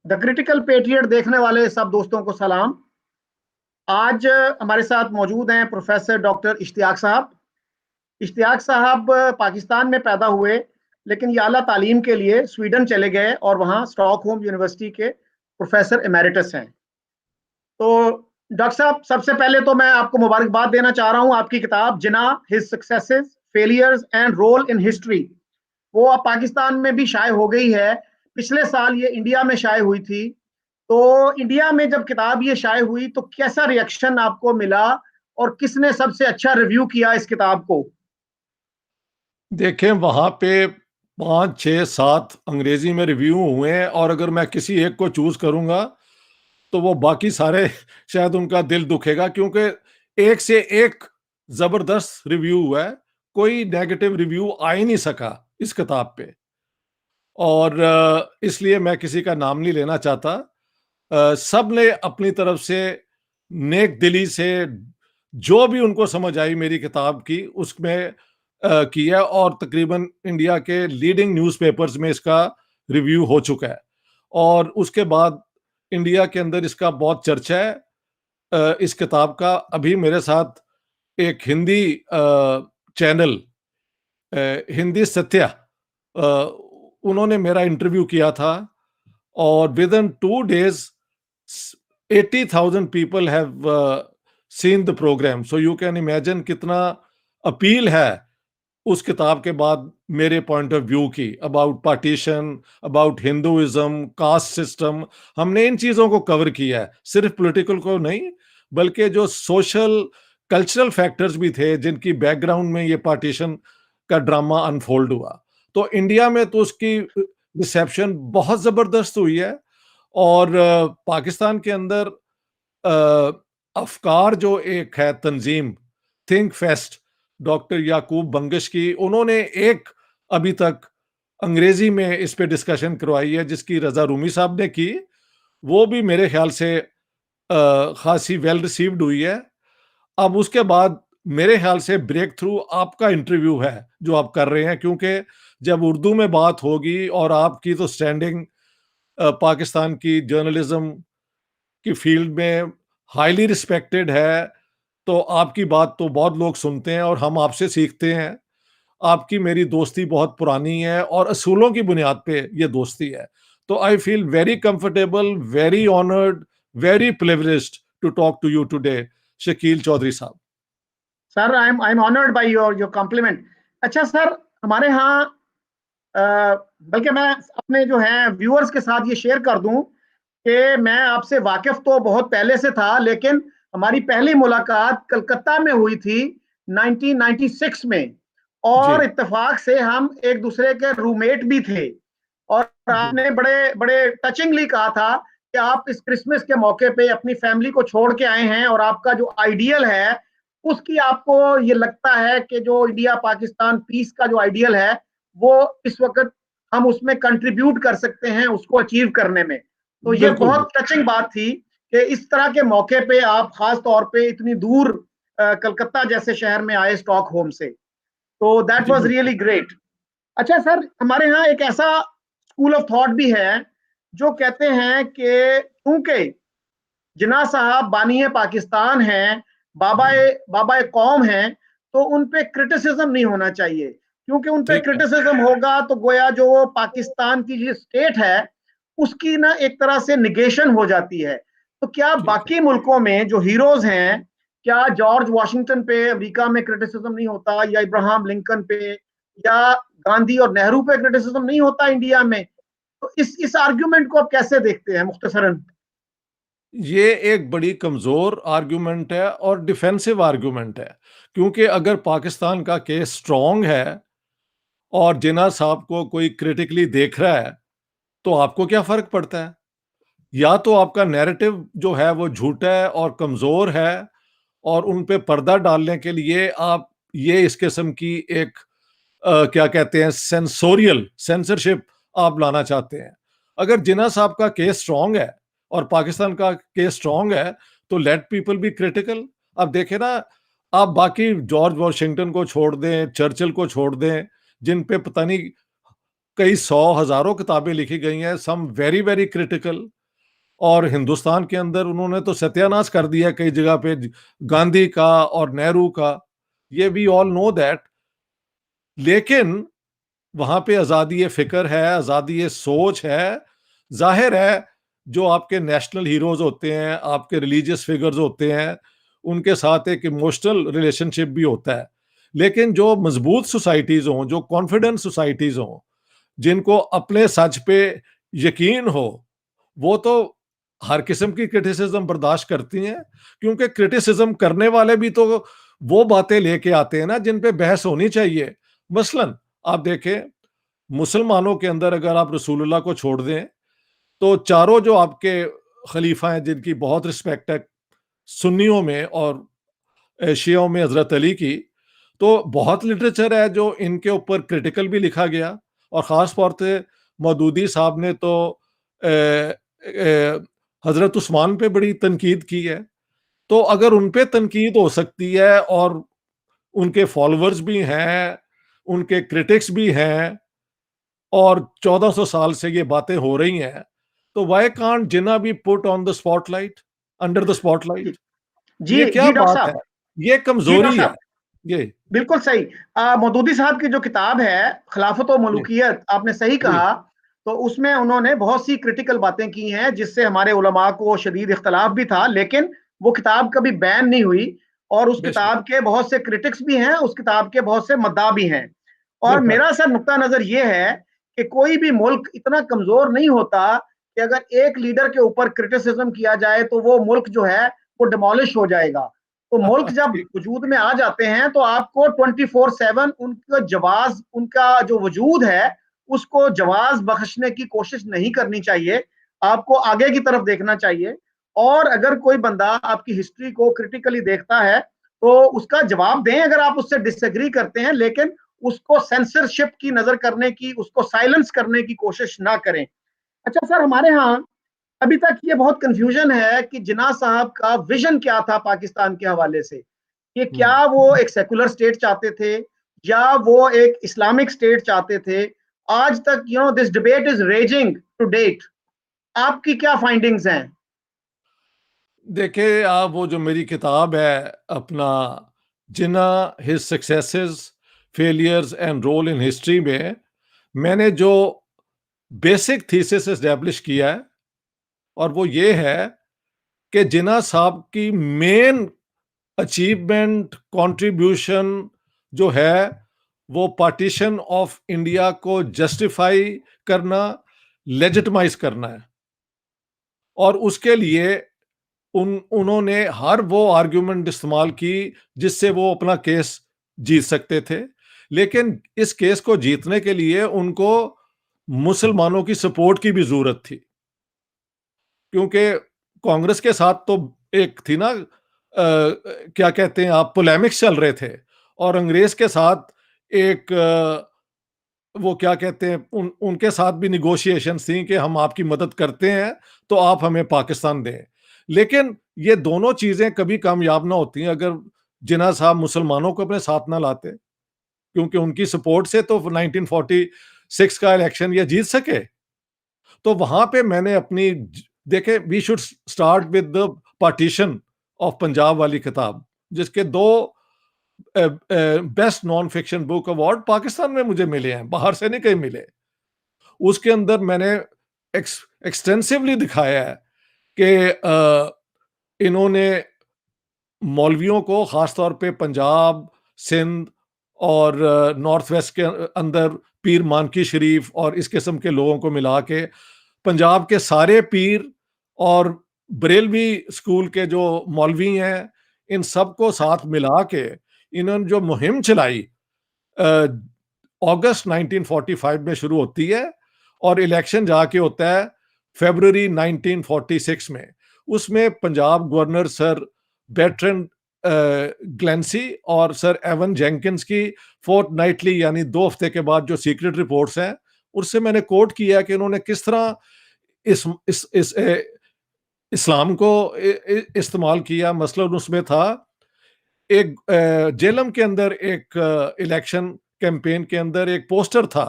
The critical patriot देखने वाले सब दोस्तों को सलाम। आज हमारे साथ मौजूद हैं प्रोफेसर डॉक्टर इश्तियाक साहब। इश्तियाक साहब पाकिस्तान में पैदा हुए, लेकिन ये आला तालीम के लिए स्वीडन चले गए और वहाँ स्टॉकहोम यूनिवर्सिटी के प्रोफेसर एमेरिटस हैं। तो डॉक्टर साहब, सबसे पहले तो मैं आपको मुबारकबाद देना चाह रहा हूँ। आपकी किताब Jinnah, his successes, failures and role in history, वो अब पाकिस्तान में भी शाये हो गई है। पिछले साल ये इंडिया में शाये हुई थी। तो इंडिया में जब किताब ये शाये हुई तो कैसा रिएक्शन आपको मिला और किसने सबसे अच्छा रिव्यू किया इस किताब को? देखें, वहाँ पे 5, 6, 7 अंग्रेजी में रिव्यू हुए हैं, और अगर मैं किसी एक को चूज करूंगा तो वो बाकी सारे शायद उनका दिल दुखेगा, क्योंकि एक से एक जबरदस्त रिव्यू हुआ है। कोई नेगेटिव रिव्यू आ ही नहीं सका इस किताब पे। और इसलिए मैं किसी का नाम नहीं लेना चाहता। सब ने अपनी तरफ से नेक दिली से जो भी उनको समझ आई मेरी किताब की, उसमें किया, और तकरीबन इंडिया के लीडिंग न्यूज़पेपर्स में इसका रिव्यू हो चुका है। और उसके बाद इंडिया के अंदर इसका बहुत चर्चा है। इस किताब का अभी मेरे साथ एक हिंदी चैनल, हिंदी सत्या, अ, उन्होंने मेरा इंटरव्यू किया था, और with in 2 days 80,000 people have seen the programme. So you can imagine कितना अपील है उस किताब के बाद मेरे पॉइंट ऑफ व्यू की, about partition, about Hinduism, caste system. हमने इन चीजों को कवर किया है, सिर्फ पॉलिटिकल को नहीं, बल्कि जो सोशल कल्चरल फैक्टर्स भी थे जिनकी बैकग्राउंड में ये पार्टीशन का ड्रामा अनफोल्ड हुआ। तो इंडिया में तो उसकी रिसेप्शन बहुत जबरदस्त हुई है। और पाकिस्तान के अंदर अफकार जो एक है तंजीम, थिंक फेस्ट, डॉक्टर याकूब बंगश की, उन्होंने एक अभी तक अंग्रेजी में इस पे डिस्कशन करवाई है, जिसकी रजा रूमी साहब ने की। वो भी मेरे ख्याल से खासी वेल रिसीव्ड हुई है। अब उसके बाद मेरे ख्याल से ब्रेक थ्रू आपका इंटरव्यू है जो आप कर रहे हैं, क्योंकि जब उर्दू में बात होगी, और आपकी तो स्टैंडिंग पाकिस्तान की जर्नलिज्म की फील्ड में हाईली रिस्पेक्टेड है, तो आपकी बात तो बहुत लोग सुनते हैं और हम आपसे सीखते हैं। आपकी मेरी दोस्ती बहुत पुरानी है और असूलों की बुनियाद पे ये दोस्ती है। तो I feel very comfortable, very honoured, very privileged to talk to you today, Shakeel Chaudhary साहब। Sir, I am honoured by your compliment. अच्छा सर, हमारे यहाँ अ, बल्कि मैं अपने जो है व्यूअर्स के साथ ये शेयर कर दूं कि मैं आपसे वाकिफ तो बहुत पहले से था, लेकिन हमारी पहली मुलाकात कलकत्ता में हुई थी 1996 में। जी। और इत्तेफाक से हम एक दूसरे के रूममेट भी थे। और जी। आपने बड़े बड़े टचिंगली कहा था कि आप इस क्रिसमस के मौके पे अपनी फैमिली को छोड़ के आए हैं, और आपका जो आइडियल है उसकी आपको ये लगता है कि जो इंडिया पाकिस्तान पीस का जो आइडियल है वो इस वक्त हम उसमें कंट्रीब्यूट कर सकते हैं उसको अचीव करने में। तो ये बिल्कुल। बहुत टचिंग बात थी कि इस तरह के मौके पे आप खास तौर पे इतनी दूर कलकत्ता जैसे शहर में आए स्टॉकहोम से। तो दैट जी वाज बिल्कुल। Really great. अच्छा सर, हमारे यहाँ एक ऐसा स्कूल ऑफ थॉट भी है जो कहते हैं कि क्योंकि जिन्ना साहब बानी पाकिस्तान हैं, बाबा बाबा कौम हैं, तो उन पे क्रिटिसिज्म नहीं होना चाहिए, क्योंकि उन पे ठीक है। क्रिटिसिज्म होगा तो गोया जो पाकिस्तान की जो स्टेट है उसकी ना एक तरह से निगेशन हो जाती है। तो क्या ठीक है। बाकी मुल्कों में जो हीरोज हैं, क्या जॉर्ज वाशिंगटन पे अमेरिका में क्रिटिसिज्म नहीं होता, या इब्राहिम लिंकन पे, या गांधी और नेहरू पे क्रिटिसिज्म नहीं होता इंडिया में? तो इस आर्ग्यूमेंट को आप कैसे देखते हैं मुख्तसरन? ये एक बड़ी कमजोर आर्गुमेंट है और डिफेंसिव आर्गुमेंट है, क्योंकि अगर पाकिस्तान का केस स्ट्रांग है और जिन्ना साहब को कोई क्रिटिकली देख रहा है, तो आपको क्या फर्क पड़ता है? या तो आपका नैरेटिव जो है वो झूठा है और कमजोर है, और उन पे पर्दा डालने के लिए आप ये इस किस्म की एक क्या कहते हैं, सेंसोरियल सेंसरशिप आप लाना चाहते हैं। अगर जिन्ना साहब का केस स्ट्रांग है और पाकिस्तान का केस स्ट्रांग है, तो लेट पीपल बी क्रिटिकल। अब देखें ना, आप बाकी जॉर्ज वॉशिंगटन को छोड़ दें, चर्चिल को छोड़ दें, जिन पे पता नहीं कई सौ हजारों किताबें लिखी गई हैं, सम वेरी वेरी क्रिटिकल। और हिंदुस्तान के अंदर उन्होंने तो सत्यानाश कर दिया कई जगह पे, गांधी का और नेहरू का, ये वी ऑल नो दैट। लेकिन वहां पे आजादी फिक्र है, आजादी सोच है। जाहिर है जो आपके नेशनल हीरोज होते हैं, आपके रिलीजियस फिगर्स होते हैं, उनके साथ एक इमोशनल रिलेशनशिप भी होता है। लेकिन जो मजबूत सोसाइटीज हों, जो कॉन्फिडेंट सोसाइटीज हों, जिनको अपने सच पे यकीन हो, वो तो हर किस्म की क्रिटिसिज्म बर्दाश्त करती हैं। क्योंकि क्रिटिसिज्म करने वाले भी तो वो बातें लेके आते हैं ना जिन पे बहस होनी चाहिए। मसलन आप देखें, मुसलमानों के अंदर अगर आप रसूलुल्लाह को छोड़ दें, तो चारों जो आपके खलीफा हैं जिनकी बहुत रिस्पेक्ट है सुन्नियों में और शियों में हजरत अली की, तो बहुत लिटरेचर है जो इनके ऊपर क्रिटिकल भी लिखा गया। और ख़ास तौर से मौदूदी साहब ने तो हजरत उस्मान पे बड़ी तनकीद की है। तो अगर उन पे तनकीद हो सकती है और उनके फॉलोअर्स भी हैं, उनके क्रिटिक्स भी हैं, और 1400 साल से ये बातें हो रही हैं, तो why can't Jinnah be put on the spotlight, under the spotlight? जी ये क्या जी डॉक्टर बात है? साहब। ये जी डॉक्टर कमजोरी है। साहब, ये बिल्कुल सही। मौदूदी साहब की जो किताब है खिलाफत और जी मलूकियत, आपने सही जी कहा। तो उसमें उन्होंने बहुत सी क्रिटिकल बातें की हैं जिससे हमारे उलमा को शदीद इख्तलाफ भी था, लेकिन वो किताब कभी बैन नहीं हुई। और उस बेशक किताब के बहुत से क्रिटिक्स भी हैं, उस किताब के बहुत से मद्दा भी हैं। और बेशक। मेरा सर नुक्ता नजर ये है कि कोई भी मुल्क इतना कमजोर नहीं होता कि अगर एक लीडर के ऊपर क्रिटिसिज्म किया जाए तो वो मुल्क जो है वो डिमोलिश हो जाएगा। तो मुल्क जब ठीक। वजूद में आ जाते हैं तो आपको 24/7 उनका जवाब, उनका जो वजूद है उसको जवाब बख्शने की कोशिश नहीं करनी चाहिए। आपको आगे की तरफ देखना चाहिए। और अगर कोई बंदा आपकी हिस्ट्री को क्रिटिकली देखता है तो उसका जवाब दें अगर आप उससे डिसएग्री करते हैं, लेकिन उसको सेंसरशिप की नजर करने की, उसको साइलेंस करने की कोशिश ना करें। अच्छा सर, हमारे यहाँ अभी तक ये बहुत कंफ्यूजन है कि जिन्ना साहब का विजन क्या था पाकिस्तान के हवाले से। ये क्या हम्म। वो एक सेकुलर स्टेट चाहते थे या वो एक इस्लामिक स्टेट चाहते थे? आज तक this debate is raging to date. आपकी क्या फाइंडिंग्स हैं? देखिए, आप वो जो मेरी किताब है अपना, Jinnah his successes, failures and role in history में, मैंने जो बेसिक थीसिस एस्टेब्लिश किया है, और वो ये है कि जिन्ना साहब की मेन अचीवमेंट, कंट्रीब्यूशन जो है, वो पार्टीशन ऑफ इंडिया को जस्टिफाई करना, लेजिटिमाइज करना है। और उसके लिए उन्होंने हर वो आर्ग्यूमेंट इस्तेमाल की जिससे वो अपना केस जीत सकते थे। लेकिन इस केस को जीतने के लिए उनको मुसलमानों की सपोर्ट की भी जरूरत थी, क्योंकि कांग्रेस के साथ तो एक थी ना, क्या कहते हैं आप, पोलेमिक्स चल रहे थे। और अंग्रेज के साथ एक वो क्या कहते हैं, उनके साथ भी निगोशिएशंस थी कि हम आपकी मदद करते हैं तो आप हमें पाकिस्तान दें। लेकिन ये दोनों चीजें कभी कामयाब ना होती हैं अगर जिन्ना साहब मुसलमानों को अपने साथ ना लाते, क्योंकि उनकी सपोर्ट से तो 1946 का इलेक्शन ये जीत सके। तो वहां पे मैंने अपनी देखे, we should start with the partition of Punjab वाली किताब, जिसके दो best non fiction book award Pakistan में मुझे मिले हैं, बाहर से नहीं कहीं मिले। उसके अंदर मैंने एक्सटेंसिवली दिखाया है कि इन्होंने मौलवियों को खासतौर पे पंजाब, सिंध और नॉर्थ वेस्ट के अंदर पीर मानकी शरीफ और इस किस्म के लोगों को मिला के, पंजाब के सारे पीर और बरेलवी स्कूल के जो मौलवी हैं, इन सबको साथ मिला के इन्होंने जो मुहिम चलाई, अगस्त 1945 में शुरू होती है और इलेक्शन जाके होता है फरवरी 1946 में। उसमें पंजाब गवर्नर सर बैट्रन ग्लेंसी और सर एवन जेंकिंस की फोर्टनाइटली यानी 2 हफ्ते के बाद जो सीक्रेट रिपोर्ट्स हैं, उससे मैंने कोट किया कि उन्होंने किस तरह इस इस्लाम को इस्तेमाल किया। मसलन उसमें था एक जेलम के अंदर एक इलेक्शन कैंपेन के अंदर एक पोस्टर था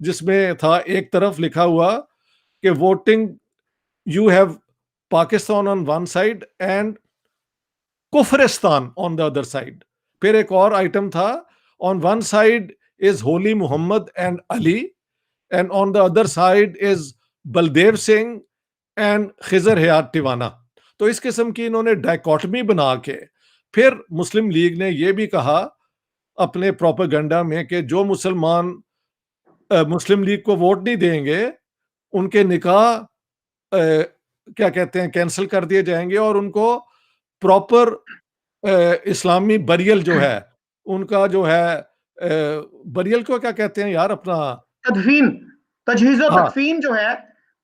जिसमें था एक तरफ लिखा हुआ कि voting, you have Pakistan on one side and Kufristan on the other side. फिर एक और आइटम था, on one side is holy Mohammad and Ali, and on the other side is Baldev Singh and Khizar Hayat Tiwana. तो इस किस्म की इन्होंने डायकॉटमी बना के फिर मुस्लिम लीग ने यह भी कहा अपने प्रोपेगेंडा में कि जो मुसलमान मुस्लिम लीग को वोट नहीं देंगे उनके निकाह क्या कहते हैं कैंसिल कर दिए जाएंगे, और उनको प्रॉपर इस्लामी बरियल जो है उनका जो है बरियल को क्या कहते हैं यार अपना, तदफीन, तजहीज़ो हाँ तकफीन जो है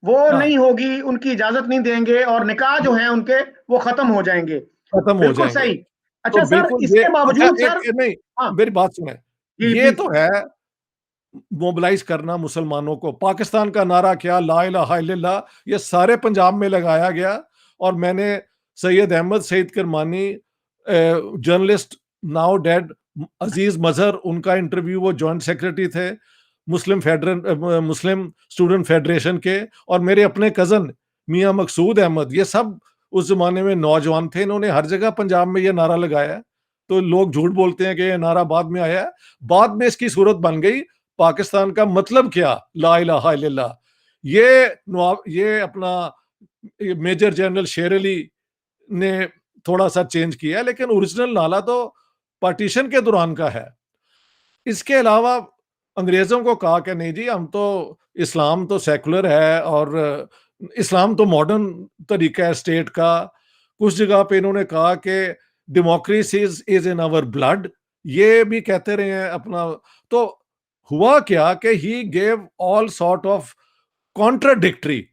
वो हाँ नहीं होगी, उनकी इजाजत नहीं देंगे, और निकाह जो है उनके वो खत्म हो जाएंगे। खत्म हो बिल्कुल जाएंगे। सही। तो अच्छा सर, बिल्कुल ये, इसके अच्छा बावजूद एक सर। नहीं, हाँ मेरी बात सुने, जी ये प्लीज। तो है मोबिलाइज करना मुसलमानों को। पाकिस्तान का नारा क्या, ला इलाहा इल्लल्लाह, ये सारे पंजाब में लगाया गया। और मैंने Syed Ahmad Saeed करमानी, journalist now dead, अजीज मजहर, उनका इंटरव्यू, वो जॉइंट सेक्रेटरी थे मुस्लिम स्टूडेंट फेडरेशन के, और मेरे अपने कजन मियां मकसूद अहमद, ये सब उस जमाने में नौजवान थे, इन्होंने हर जगह पंजाब में ये नारा लगाया। तो लोग झूठ बोलते हैं कि ये नारा बाद में आया है। बाद में इसकी सूरत बन गई पाकिस्तान का मतलब क्या, ला इलाहा इल्लल्लाह। ये अपना मेजर जनरल शेर अली ने थोड़ा सा चेंज किया, लेकिन ओरिजिनल नारा तो पार्टीशन के दौरान का है। इसके अलावा अंग्रेजों को कहा कि नहीं जी, हम तो इस्लाम तो सेकुलर है और इस्लाम तो मॉडर्न तरीका है स्टेट का। कुछ जगह पे इन्होंने कहा कि democracy is in our blood, ये भी कहते रहे हैं अपना। तो हुआ क्या कि he gave all sort of contradictory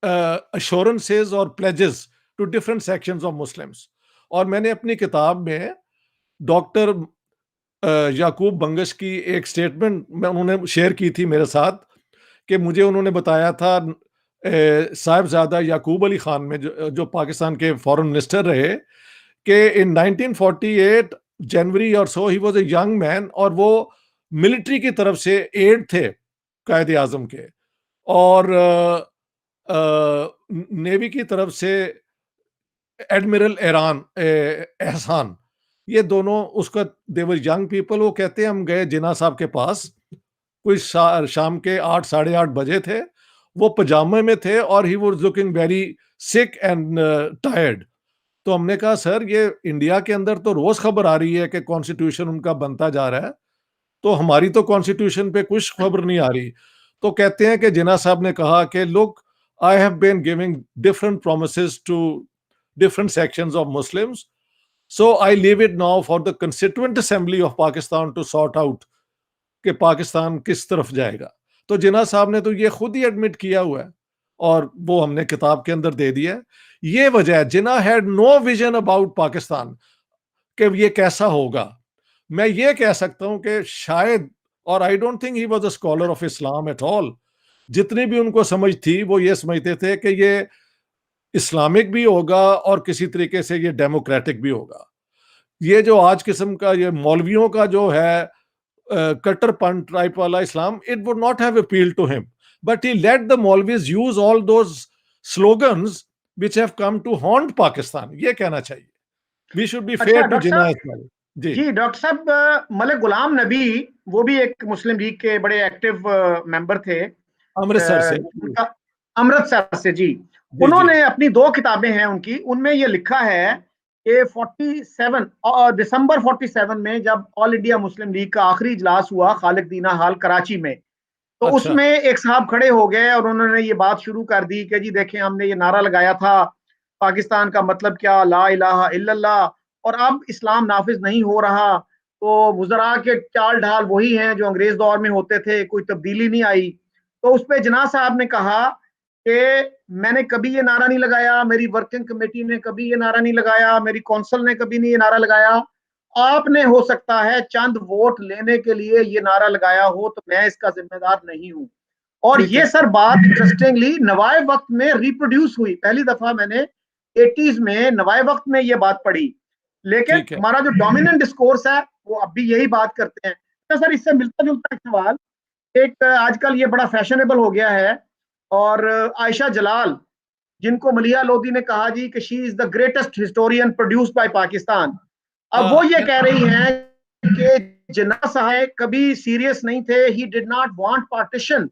assurances और pledges to different sections of Muslims। और मैंने अपनी किताब में डॉक्टर याकूब बंगश की एक स्टेटमेंट में उन्होंने शेयर की थी मेरे साथ, कि मुझे उन्होंने बताया था साहिबजादा याकूब अली खान में, जो पाकिस्तान के फॉरेन मिनिस्टर रहे, कि इन 1948 जनवरी और so he was a young man, और वो मिलिट्री की तरफ से एड थे कायद आजम के, और नेवी की तरफ से एडमिरल एहसान, ये दोनों उसका देवर यंग पीपल। वो कहते हैं हम गए जिना साहब के पास, कोई शाम के 8 साढ़े 8 बजे थे, वो पजामे में थे और he was looking very sick and tired. तो हमने कहा सर, ये इंडिया के अंदर तो रोज खबर आ रही है कि कॉन्स्टिट्यूशन उनका बनता जा रहा है, तो हमारी तो कॉन्स्टिट्यूशन पे कुछ खबर नहीं आ रही। तो कहते हैं कि जिना साहब ने कहा कि look, I have been giving different promises to different sections of Muslims, so I leave it now for the constituent assembly of Pakistan to sort out कि पाकिस्तान किस तरफ जाएगा। तो जिना साहब ने तो ये खुद ही एडमिट किया हुआ है, और वो हमने किताब के अंदर दे दिया है। ये वजह है, Jinnah had no vision about Pakistan कि ये कैसा होगा। मैं ये कह सकता हूं कि शायद, और I don't think he was a scholar of Islam at all, जितनी भी उनको समझ थी वो ये समझते थे कि ये इस्लामिक भी होगा और किसी तरीके से ये डेमोक्रेटिक भी होगा। ये जो आज किस्म का ये मौलवियों का जो है कट्टरपंथ टाइप वाला इस्लाम, it would not have appealed to him, but he let the maulvis use all those slogans which have come to haunt Pakistan. ये कहना चाहिए, वी शुड बी अच्छा fair to doctor Jinnah sahib, Ismail ji. Ji doctor साहब, मलिक गुलाम नबी वो भी एक मुस्लिम लीग के बड़े एक्टिव मेंबर थे। अमृतसर से उनका अमृतसर से जी। जी जी। उन्होंने अपनी 2 किताबें हैं उनकी, उनमें ये लिखा है कि 47 और दिसंबर 47 में जब ऑल इंडिया मुस्लिम लीग का आखिरी इजलास हुआ खालिद दीना हाल कराची में, तो अच्छा। उसमें एक साहब खड़े हो गए और उन्होंने ये बात शुरू कर दी कि जी देखें, हमने ये नारा लगाया था पाकिस्तान का मतलब क्या, ला इलाहा इल्लल्लाह, और अब इस्लाम नाफिज नहीं हो रहा, तो वुज़रा के चाल ढाल वही हैं जो अंग्रेज दौर में होते थे, कोई तब्दीली नहीं आई। तो उस पर जना साहब ने कहा कि मैंने कभी ये नारा नहीं लगाया, मेरी वर्किंग कमेटी ने कभी ये नारा नहीं लगाया, मेरी कौंसिल ने कभी नहीं ये नारा लगाया। आपने हो सकता है चंद वोट लेने के लिए ये नारा लगाया हो, तो मैं इसका जिम्मेदार नहीं हूं। और ठीक ये है। सर बात इंटरेस्टिंगली नवाए वक्त में रिप्रोड्यूस हुई, पहली दफा मैंने 80s में नवाए वक्त में ये बात पढ़ी। लेकिन ठीक है। हमारा जो डोमिनेंट डिस्कोर्स है वो अब भी यही बात करते हैं। तो सर, इससे मिलता जुलता एक सवाल एक आजकल ये बड़ा फैशनेबल हो गया है, और आयशा जलाल, जिनको मलिया लोधी ने कहा जी कि she is the greatest historian produced by Pakistan, अब वो ये कह रही हैं कि जिन्ना साहब कभी सीरियस नहीं थे, he did not want partition.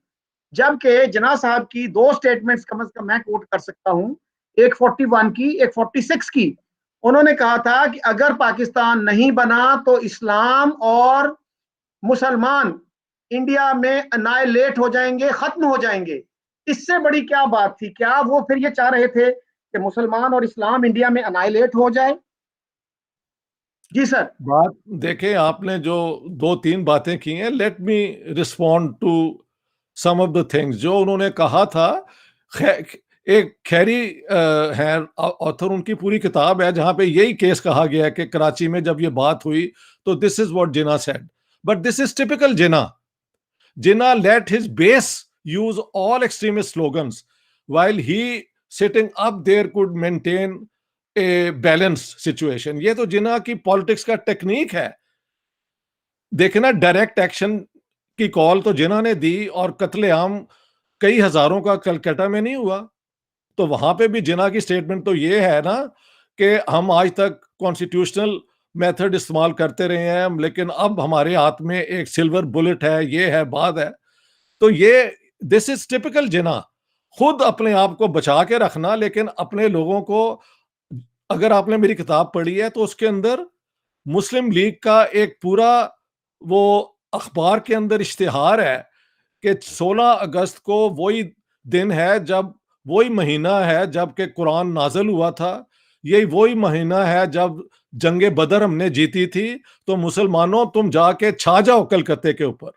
जबकि जिन्ना साहब की दो स्टेटमेंट्स कम से कम मैं कोट कर सकता हूं, एक 41 की, एक 46 की। उन्होंने कहा था कि अगर पाकिस्तान नहीं बना तो इस्लाम और मुसलमान इंडिया में अनाइलेट हो जाएंगे, खत्म हो जाएंगे। इससे बड़ी क्या बात थी? क्या वो फिर ये चाह रहे थे कि मुसलमान और इस्लाम इंडिया में अनाइलेट हो जाए? जी सर। बात देखें, आपने जो दो तीन बातें की हैं, let me respond to some of the things जो उन्होंने कहा था। एक खैरी है ऑथर, उनकी पूरी किताब है जहां पे यही केस कहा गया है कि कराची में जब ये बात हुई तो this is what Jinnah said, but this is typical Jinnah. Jinnah let his base use all extremist slogans while he sitting up there could maintain a balanced situation. ये तो जिन्ना की पॉलिटिक्स का टेक्निक है। देखना, डायरेक्ट एक्शन की call तो जिन्ना ने दी और कत्लेआम कई हजारों का कलकत्ता में नहीं हुआ। तो वहां पे भी जिन्ना की स्टेटमेंट तो ये है ना कि हम आज तक कॉन्स्टिट्यूशनल मेथड इस्तेमाल करते रहे हैं, लेकिन अब हमारे हाथ में एक सिल्वर बुलेट है, ये है, बात है। तो ये दिस इज टिपिकल जिना, खुद अपने आप को बचा के रखना, लेकिन अपने लोगों को। अगर आपने मेरी किताब पढ़ी है तो उसके अंदर मुस्लिम लीग का एक पूरा वो अखबार के अंदर इश्तिहार है कि 16 अगस्त को वही दिन है, जब वही महीना है जब के कुरान नाजिल हुआ था, यही वही महीना है जब जंगे बदर हमने जीती थी, तो मुसलमानों तुम जाके छा जाओ कलकत्ते के ऊपर।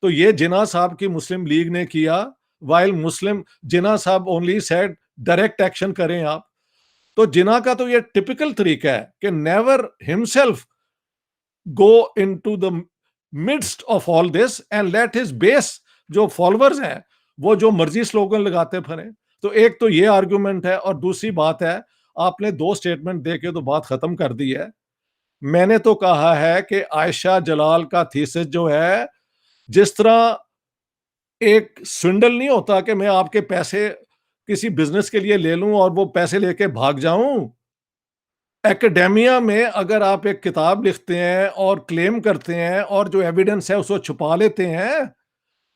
तो ये जिन्ना साहब की मुस्लिम लीग ने किया, वाइल मुस्लिम जिन्ना साहब ओनली सेड डायरेक्ट एक्शन करें आप। तो जिन्ना का तो ये टिपिकल तरीका है कि never himself go into the midst of all this and let his base, जो फॉलोअर्स हैं, वो जो मर्जी स्लोगन लगाते फिरें। तो एक तो ये आर्गुमेंट है, और दूसरी बात है, आपने दो स्टेटमेंट देके तो बात खत्म कर दी है। मैंने तो कहा है कि आयशा जलाल का थीसिस जो है, जिस तरह एक स्विंडल नहीं होता कि मैं आपके पैसे किसी बिजनेस के लिए ले लूं और वो पैसे लेके भाग जाऊं। एकेडेमिया में अगर आप एक किताब लिखते हैं और क्लेम करते हैं और जो एविडेंस है उसको छुपा लेते हैं,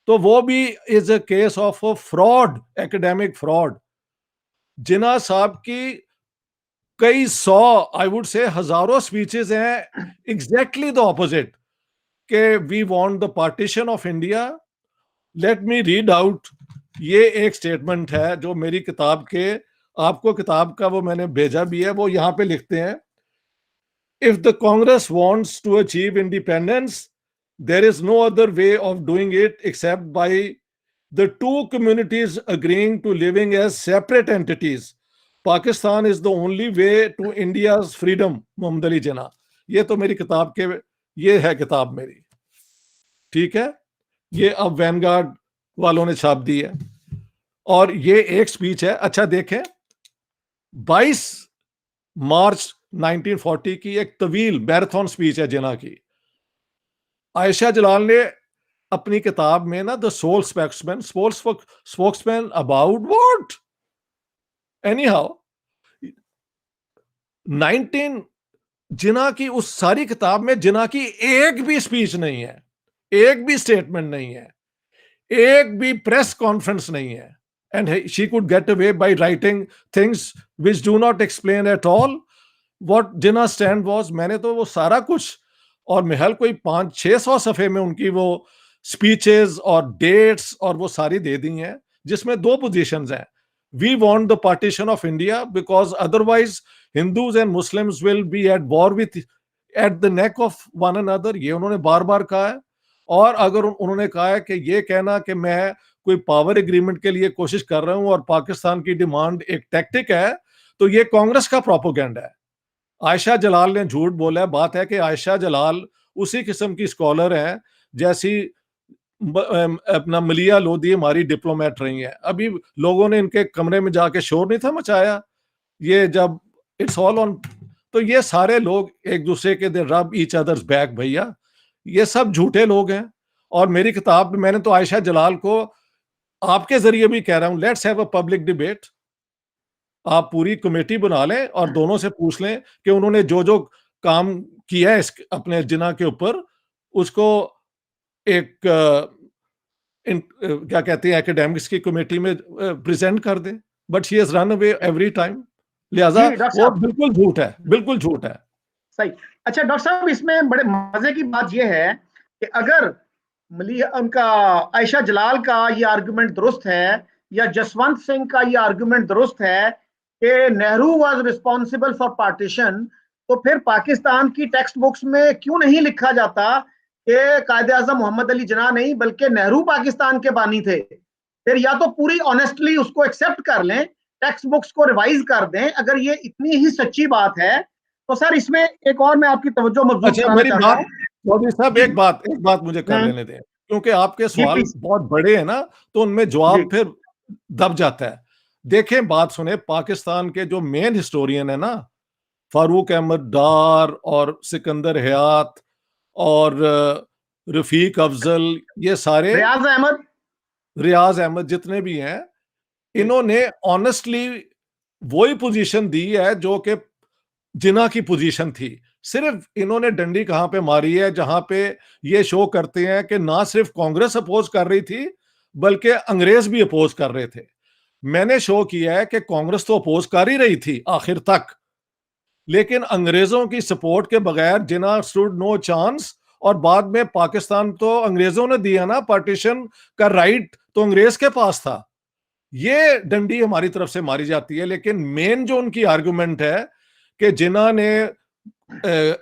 तो वो भी is a case of fraud, academic fraud. Jinnah sahib की कई सौ, आई वुड से हजारों स्पीचेस हैं एग्जैक्टली द ऑपोजिट, के we want the partition of India. Let me read out, ये एक स्टेटमेंट है जो मेरी किताब के, आपको किताब का वो मैंने भेजा भी है, वो यहां पे लिखते हैं, if the Congress wants to achieve independence there is no other way of doing it except by the two communities agreeing to living as separate entities. Pakistan is the only way to India's freedom. Mohammad Ali Jinnah. ये तो मेरी किताब के, ये है किताब मेरी, ठीक है। ये अब वैनगार्ड वालों ने छाप दी है, और ये एक स्पीच है। अच्छा देखें, 22 मार्च 1940 की एक तवील मैराथन स्पीच है जिन्ना की। आयशा जलाल ने अपनी किताब में ना, the sole spokesman, spokesman about what, any how, 19 Jinnah की उस सारी किताब में जिन्ना की एक भी स्पीच नहीं है, एक भी स्टेटमेंट नहीं है, एक भी प्रेस कॉन्फ्रेंस नहीं है। And she could get away by writing things which do not explain at all what Jinnah's stand was। मैंने तो वो सारा कुछ, और महल कोई 500-600 सफे में उनकी वो स्पीचेस और डेट्स और वो सारी दे दी हैं, जिसमें दो पोजीशंस हैं। We want the partition of India because otherwise Hindus and Muslims will be at war with at the neck of one another, ये उन्होंने बार बार कहा है। और अगर उन्होंने कहा है कि ये कहना कि मैं कोई पावर एग्रीमेंट के लिए कोशिश कर रहा हूं और पाकिस्तान की डिमांड एक टैक्टिक है, तो ये कांग्रेस का प्रोपोगेंडा है। आयशा जलाल ने झूठ बोला है। बात है कि आयशा जलाल उसी किस्म की स्कॉलर है जैसी अपना मलिया लोधी हमारी डिप्लोमेट रही है। अभी लोगों ने इनके कमरे में जाके शोर नहीं था मचाया, ये जब इट्स ऑल ऑन। तो ये सारे लोग एक दूसरे के दे रब ईच अदर्स बैक, भैया ये सब झूठे लोग हैं। और मेरी किताब में मैंने तो आयशा जलाल को आपके जरिए भी कह रहा हूं, let's have a public debate. आप पूरी कमेटी बना लें और दोनों से पूछ लें कि उन्होंने जो जो काम किया है अपने जिना के ऊपर, उसको एक क्या कहते हैं एकेडमिक्स की कमेटी में प्रेजेंट कर दें। But she has run away every time, लिहाजा जी डॉक्टर वो साहब, बिल्कुल झूठ है, बिल्कुल झूठ है। सही। अच्छा डॉक्टर साहब, इसमें बड़े मजे की बात यह है कि अगर उनका आयशा जलाल का ये आर्गुमेंट दुरुस्त है या जसवंत सिंह का ये आर्गुमेंट दुरुस्त है कि Nehru was responsible for partition, तो फिर पाकिस्तान की टेक्स्ट बुक्स में क्यों नहीं लिखा जाता कि कायदे आजम मोहम्मद अली जिन्ना नहीं बल्कि नेहरू पाकिस्तान के बानी थे? फिर या तो पूरी ऑनेस्टली उसको एक्सेप्ट कर लें, टेक्स्ट बुक्स को रिवाइज कर दें, अगर ये इतनी ही सच्ची बात है तो सर इसमें एक और मैं आपकी तवज्जो मबजूल अच्छा, कराना मेरी चाहता बात, हूँ। चौधरी साहब, जी। एक बात मुझे कर लेने दें, क्योंकि आपके जी सवाल प्लीज। बहुत बड़े हैं ना, तो उनमें जी जवाब फिर दब जाता है। देखें, बात सुने, पाकिस्तान के जो मेन हिस्टोरियन है ना, फारूक अहमद डार और सिकंदर हयात और रफीक अफजल, ये सारे, रियाज अहमद। रियाज अहमद, जितने भी हैं, जी इन्होंने ऑनेस्टली वही पोजीशन दी है जो कि जिना की पोजीशन थी। सिर्फ इन्होंने डंडी कहां पे मारी है, जहां पे ये शो करते हैं कि ना सिर्फ कांग्रेस अपोज कर रही थी बल्कि अंग्रेज भी अपोज कर रहे थे। मैंने शो किया है कि कांग्रेस तो अपोज कर ही रही थी आखिर तक, लेकिन अंग्रेजों की सपोर्ट के बगैर जिना स्टूड नो चांस। और बाद में पाकिस्तान तो अंग्रेजों ने दिया ना, पार्टीशन का राइट तो अंग्रेज के पास था। ये डंडी हमारी तरफ से मारी जाती है, लेकिन मेन जो उनकी आर्गुमेंट है कि जिन्हों ने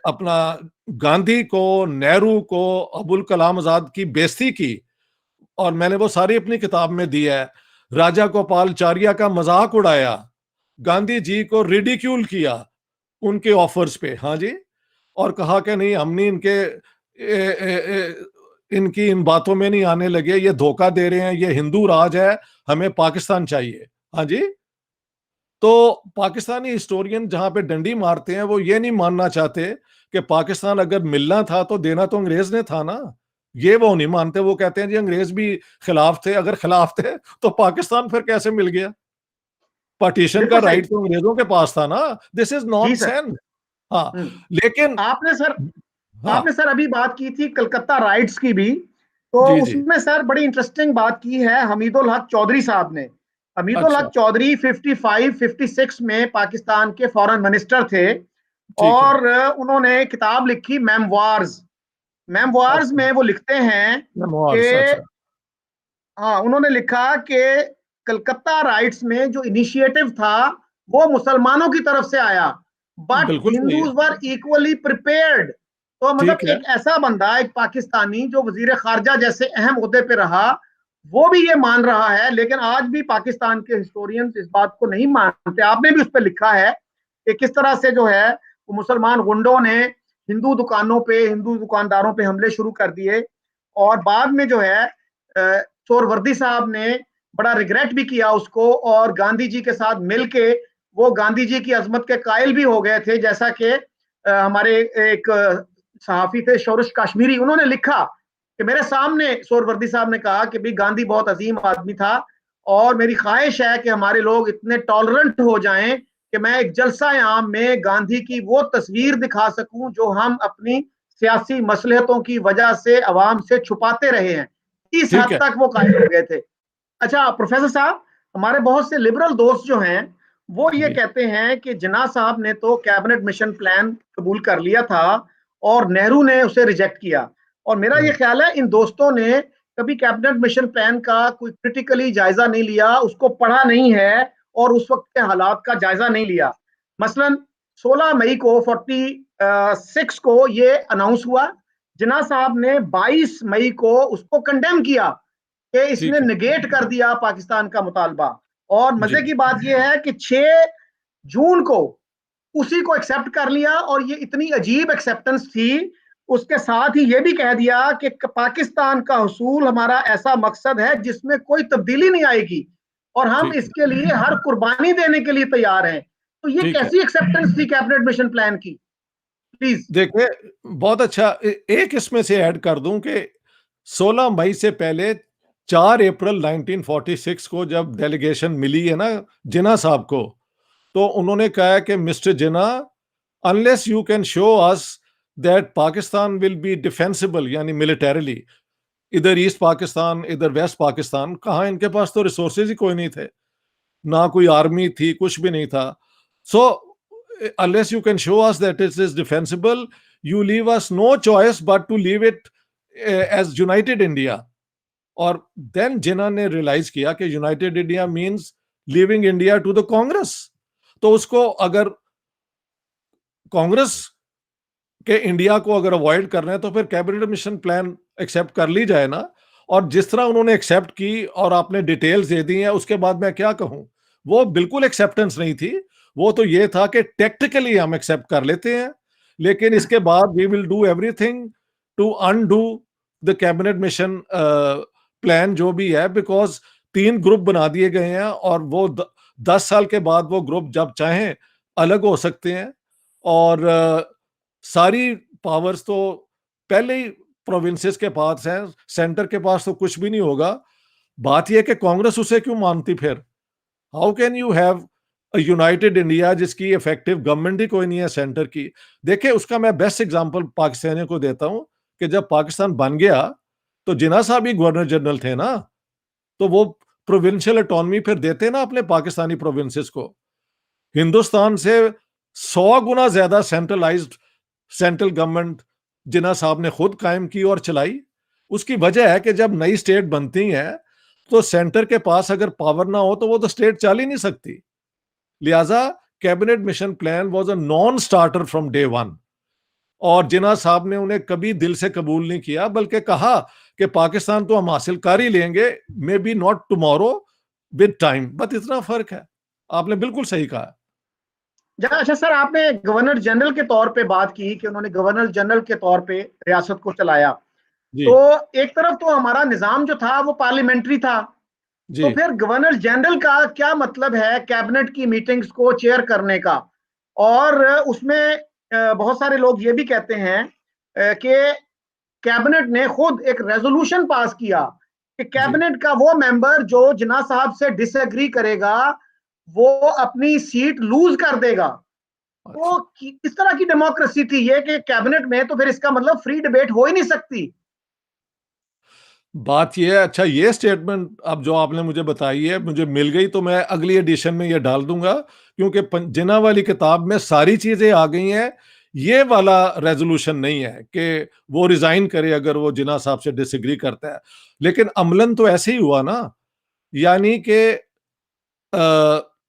अपना गांधी को, नेहरू को, अबुल कलाम आजाद की बेइज्जती की, और मैंने वो सारी अपनी किताब में दी है, राजा गोपालचारिया का मजाक उड़ाया, गांधी जी को रिडिक्यूल किया उनके ऑफर्स पे, हाँ जी, और कहा कि नहीं, हमने इनकी इन बातों में नहीं आने लगे, ये धोखा दे रहे हैं, ये हिंदू राज है, हमें पाकिस्तान चाहिए। हाँ जी। तो पाकिस्तानी हिस्टोरियन जहां पे डंडी मारते हैं, वो ये नहीं मानना चाहते कि पाकिस्तान अगर मिलना था तो देना तो अंग्रेज ने था ना। ये वो नहीं मानते, वो कहते हैं जी अंग्रेज भी खिलाफ थे। अगर खिलाफ थे तो पाकिस्तान फिर कैसे मिल गया? पार्टीशन का बिल्कुल सही। राइट तो अंग्रेजों के पास था ना। दिस इज जी सर। नॉनसेंस। हाँ, लेकिन आपने सर, हाँ, अभी बात की थी कलकत्ता राइट्स की भी, तो जी जी, उसमें सर बड़ी इंटरेस्टिंग बात की है हमीदुल हक चौधरी साहब ने। हमीदुल अच्छा, हक चौधरी 55 56 में पाकिस्तान के फॉरेन मिनिस्टर थे ठीक है, और उन्होंने किताब लिखी मेमवार्स। मेमवार्स अच्छा, में वो लिखते हैं कि, मेमोइर्स, अच्छा, हाँ उन्होंने लिखा कि कलकत्ता राइट्स में जो इनिशिएटिव था वो मुसलमानों की तरफ से आया, बट बिल्कुल सही है, हिंदूज वर इक्वली प्रिपेयर्ड। तो मतलब ठीक है, एक ऐसा बंदा, एक पाकिस्तानी जो वजीर खारजा जैसे अहम ओहदे पे रहा, वो भी ये मान रहा है। लेकिन आज भी पाकिस्तान के हिस्टोरियंस इस बात को नहीं मानते। आपने भी उस पर लिखा है कि किस तरह से जो है वो मुसलमान गुंडों ने हिंदू दुकानों पे, हिंदू दुकानदारों पे हमले शुरू कर दिए, और बाद में जो है सोहरवर्दी साहब ने बड़ा रिग्रेट भी किया उसको, और गांधी जी के साथ मिलके वो गांधी जी की अजमत के कायल भी हो गए थे। जैसा कि हमारे एक सहाफी थे शौरश काश्मीरी, उन्होंने लिखा कि मेरे सामने सोहरवर्दी साहब ने कहा कि भाई गांधी बहुत अजीम आदमी था, और मेरी ख्वाहिश है कि हमारे लोग इतने टॉलरेंट हो जाएं कि मैं एक जलसा आम में गांधी की वो तस्वीर दिखा सकूं जो हम अपनी सियासी मसलहतों की वजह से अवाम से छुपाते रहे हैं। इस ठीक हद है, तक वो कायल हो गए थे। अच्छा प्रोफेसर साहब, हमारे बहुत से लिबरल दोस्त जो हैं वो ये जी, कहते हैं कि जिन्ना साहब ने तो कैबिनेट मिशन प्लान कबूल कर लिया था और नेहरू ने उसे रिजेक्ट किया, और मेरा ये ख्याल है इन दोस्तों ने कभी कैबिनेट मिशन प्लान का कोई क्रिटिकली जायजा नहीं लिया, उसको पढ़ा नहीं है और उस वक्त के हालात का जायजा नहीं लिया। मसलन 16 मई को 46 को ये अनाउंस हुआ, जिन्ना साहब ने 22 मई को उसको कंडेम किया कि इसने ठीक है, निगेट कर दिया पाकिस्तान का मुतालबा। और जी, मजे की बात यह है कि 6 जून को उसी को एक्सेप्ट कर लिया, और ये इतनी अजीब एक्सेप्टेंस थी। उसके साथ ही ये भी कह दिया कि पाकिस्तान का हुसूल हमारा ऐसा मकसद है जिसमें कोई तब्दीली नहीं आएगी, और हम ठीक है, इसके लिए हर कुर्बानी देने के लिए तैयार हैं। तो ये ठीक है। कैसी एक्सेप्टेंस थी कैबिनेट मिशन प्लान की? प्लीज। देखिए, बहुत अच्छा, एक इसमें से ऐड कर दूं कि 16 मई से पहले 4 अप्रैल 1946 को जब डेलीगेशन मिली है ना जिन्ना साहब को, तो उन्होंने कहा कि mister Jinnah, unless you can show us that Pakistan will be defensible, यानी मिलिटरीली, इधर ईस्ट पाकिस्तान इधर वेस्ट पाकिस्तान, कहाँ इनके पास तो रिसोर्सेज ही कोई नहीं थे, ना कोई आर्मी थी, कुछ भी नहीं था। सो unless you can show us that it is defensible, you leave us no choice but to leave it as united India. और देन जिन्ना ने रियलाइज किया कि united India means leaving India to the Congress. तो उसको अगर कांग्रेस के इंडिया को अगर अवॉइड कर रहे हैं तो फिर कैबिनेट मिशन प्लान एक्सेप्ट कर ली जाए ना। और जिस तरह उन्होंने एक्सेप्ट की और आपने डिटेल्स दे दी हैं, उसके बाद मैं क्या कहूं, वो बिल्कुल एक्सेप्टेंस नहीं थी। वो तो ये था कि टेक्निकली हम एक्सेप्ट कर लेते हैं, लेकिन इसके बाद we will do everything to undo the cabinet mission plan जो भी है, बिकॉज 3 ग्रुप बना दिए गए हैं और वो 10 साल के बाद वो ग्रुप जब चाहें अलग हो सकते हैं। और सारी पावर्स तो पहले ही प्रोविंसेस के पास हैं, सेंटर के पास तो कुछ भी नहीं होगा। बात यह कि कांग्रेस उसे क्यों मानती फिर? How can you have United India जिसकी इफेक्टिव गवर्नमेंट ही कोई नहीं है सेंटर की? देखिए, उसका मैं बेस्ट एग्जांपल पाकिस्तानियों को देता हूं कि जब पाकिस्तान बन गया तो जिन्ना साहब ही गवर्नर जनरल थे ना, तो वो प्रोविंशियल ऑटोनॉमी फिर देते ना अपने पाकिस्तानी प्रोविंसेस को। हिंदुस्तान से 100 गुना ज्यादा सेंट्रलाइज्ड सेंट्रल गवर्नमेंट जिन्ना साहब ने खुद कायम की और चलाई। उसकी वजह है कि जब नई स्टेट बनती है तो सेंटर के पास अगर पावर ना हो तो वो तो स्टेट चल ही नहीं सकती। लिहाजा cabinet mission plan was a non starter from day one. और जिन्ना साहब ने उन्हें कभी दिल से कबूल नहीं किया, बल्कि कहा कि पाकिस्तान तो हम हासिल कर ही लेंगे, may be not tomorrow, with time. बस इतना फर्क है। आपने बिल्कुल सही कहा। अच्छा सर, आपने गवर्नर जनरल के तौर पे बात की कि उन्होंने गवर्नर जनरल के तौर पे रियासत को चलाया। जी तो एक तरफ तो हमारा निजाम जो था वो पार्लियामेंट्री था, तो जी। फिर गवर्नर जनरल का क्या मतलब है कैबिनेट की मीटिंग्स को चेयर करने का? और उसमें बहुत सारे लोग ये भी कहते हैं कि कैबिनेट ने खुद एक रेजोल्यूशन पास किया कि जी। कैबिनेट का वो मेंबर जो जिन्ना साहब से डिसएग्री करेगा वो अपनी सीट लूज कर देगा। अच्छा, तो किस तरह की डेमोक्रेसी थी ये कि कैबिनेट में, तो फिर इसका मतलब फ्री डिबेट हो ही नहीं सकती। बात ये है। अच्छा, ये स्टेटमेंट अब जो आपने मुझे बताई है मुझे मिल गई, तो मैं अगली एडिशन में ये डाल दूंगा, क्योंकि जिन्ना वाली किताब में सारी चीजें आ गई हैं। ये वाला रेजोल्यूशन नहीं है कि वो रिजाइन करे अगर वो जिन्ना साहब से डिसएग्री करता है। लेकिन अमलन तो ऐसे ही हुआ ना, यानी कि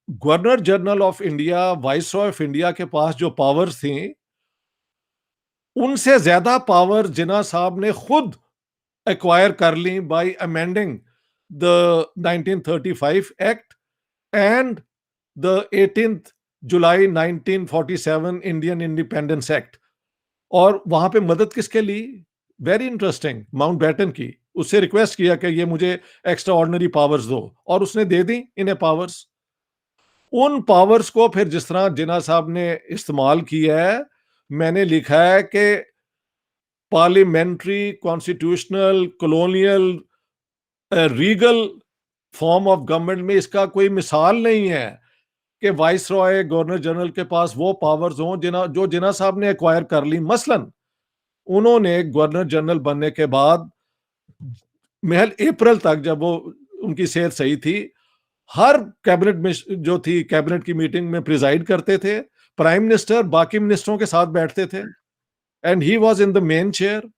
governor general of India, viceroy of India के पास जो पावर्स थी, उनसे ज्यादा पावर जिन्ना साहब ने खुद एक्वायर कर ली by amending the 1935 act and the 18th July 1947 Indian independence act. और वहां पे मदद किसके ली? वेरी इंटरेस्टिंग, माउंटबेटन की। उससे रिक्वेस्ट किया कि ये मुझे एक्स्ट्रा ऑर्डिनरी पावर्स दो, और उसने दे दी इन्हें पावर्स। उन पावर्स को फिर जिस तरह जिन्ना साहब ने इस्तेमाल किया है, मैंने लिखा है कि parliamentary, constitutional, colonial, Regal form of government में इसका कोई मिसाल नहीं है कि वाइस रॉय गवर्नर जनरल के पास वो पावर्स हों जो जिन्ना साहब ने एक्वायर कर ली। मसलन उन्होंने गवर्नर जनरल बनने के बाद महज अप्रैल तक, जब वो उनकी सेहत सही थी, हर कैबिनेट में जो थी कैबिनेट की मीटिंग में प्रिजाइड करते थे। प्राइम मिनिस्टर बाकी मिनिस्टरों के साथ बैठते थे and he was in the main chair.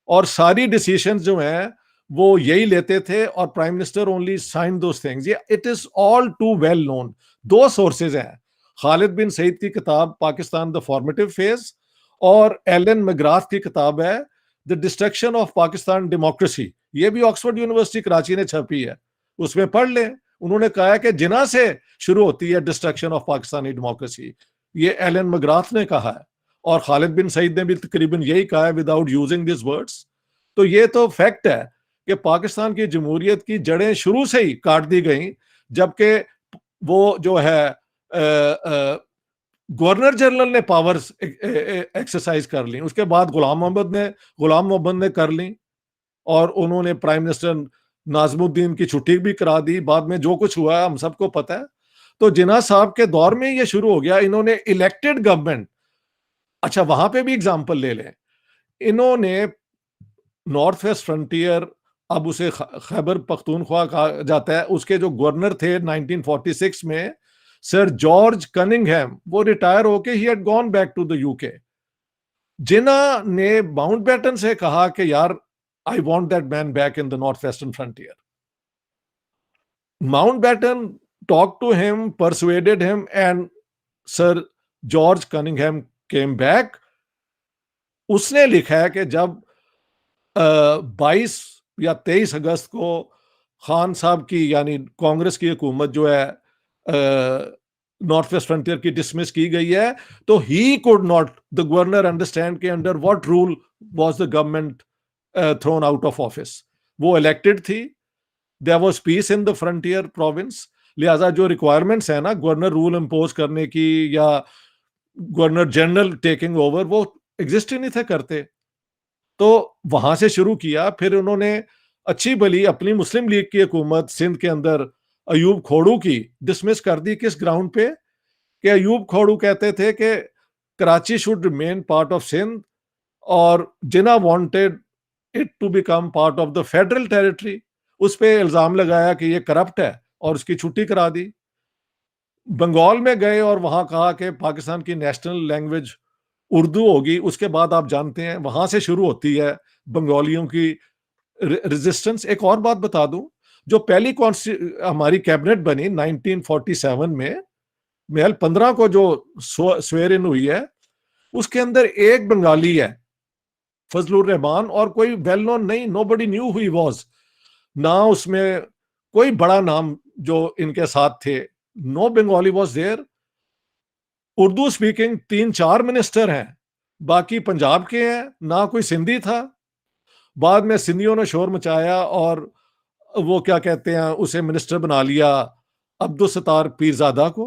और सारी डिसीजंस जो हैं वो यही लेते थे, और prime minister only sign those things. ये it is all too well known. 2 sources हैं, खालिद बिन सईद की किताब पाकिस्तान द फॉर्मेटिव फेज, और एलन मैग्राथ की किताब है the destruction of Pakistan democracy. ये भी ऑक्सफोर्ड यूनिवर्सिटी कराची ने छपी है, उसमें पढ़ लें। उन्होंने कहा है कि जिना से शुरू होती है डिस्ट्रक्शन ऑफ पाकिस्तानी डेमोक्रेसी, ये एलन मैग्राथ ने कहा है। और खालिद बिन सईद ने भी तकरीबन यही कहा है विदाउट यूजिंग दिस वर्ड्स। तो ये तो फैक्ट है कि पाकिस्तान की जमहूरियत की जड़ें शुरू से ही काट दी गई, जबकि वो जो है गवर्नर जनरल ने पावर्स एक्सरसाइज कर ली, उसके बाद गुलाम मोहम्मद ने कर ली। और उन्होंने प्राइम मिनिस्टर नाजमुद्दीन की छुट्टी भी करा दी। बाद में जो कुछ हुआ हम सबको पता है। तो जिन्ना साहब के दौर में ये शुरू हो गया। इन्होंने इलेक्टेड गवर्नमेंट, अच्छा वहां पे भी एग्जाम्पल ले लें, इन्होंने नॉर्थ वेस्ट फ्रंटियर, अब उसे खैबर पख्तूनख्वा कहा जाता है, उसके जो गवर्नर थे 1946 में सर जॉर्ज कनिंगहैम, वो रिटायर होके ही had gone back to the UK. Jinnah ने माउंटबेटन से कहा कि यार I want that man back in the North Western Frontier. Mountbatten talk to him, persuaded him, and sir George Cunningham came back. उसने लिखा है कि जब 22 या 23 अगस्त को खान साहब की यानी कांग्रेस की हुकूमत जो है नॉर्थ वेस्ट फ्रंटियर की डिसमिस की गई है, तो he could not the governor understand के under what rule was the government thrown out of office. वो इलेक्टेड थी, there was peace in the frontier province, लिहाजा जो रिक्वायरमेंट्स है ना गवर्नर रूल इम्पोज करने की या गवर्नर जनरल टेकिंग ओवर, वो एग्जिस्ट ही नहीं थे करते। तो वहां से शुरू किया। फिर उन्होंने अच्छी भली अपनी मुस्लिम लीग की हुकूमत सिंध के अंदर अयूब खोड़ू की डिसमिस कर दी। किस ग्राउंड पे? कि अयूब खोड़ू कहते थे कि Karachi should remain part of Sindh, और Jinnah wanted it to become part of the federal territory. उस पे इल्जाम लगाया कि ये करप्ट है और उसकी छुट्टी करा दी। बंगाल में गए और वहां कहा कि पाकिस्तान की नेशनल लैंग्वेज उर्दू होगी। उसके बाद आप जानते हैं वहां से शुरू होती है बंगालियों की रेजिस्टेंस। एक और बात बता दूं, जो पहली हमारी कैबिनेट बनी 1947 में, महल 15 को जो स्वेर इन हुई है, उसके अंदर एक बंगाली है, फजलुर रहमान, और कोई वेल नोन नहीं, nobody knew who he was. ना उसमें कोई बड़ा नाम जो इनके साथ थे, no Bengali was there. Urdu speaking 3-4 minister हैं, बाकी पंजाब के हैं, ना कोई सिंधी था। बाद में सिंधियों ने शोर मचाया और वो क्या कहते हैं उसे मिनिस्टर बना लिया अब्दुल सत्तार पीरजादा को।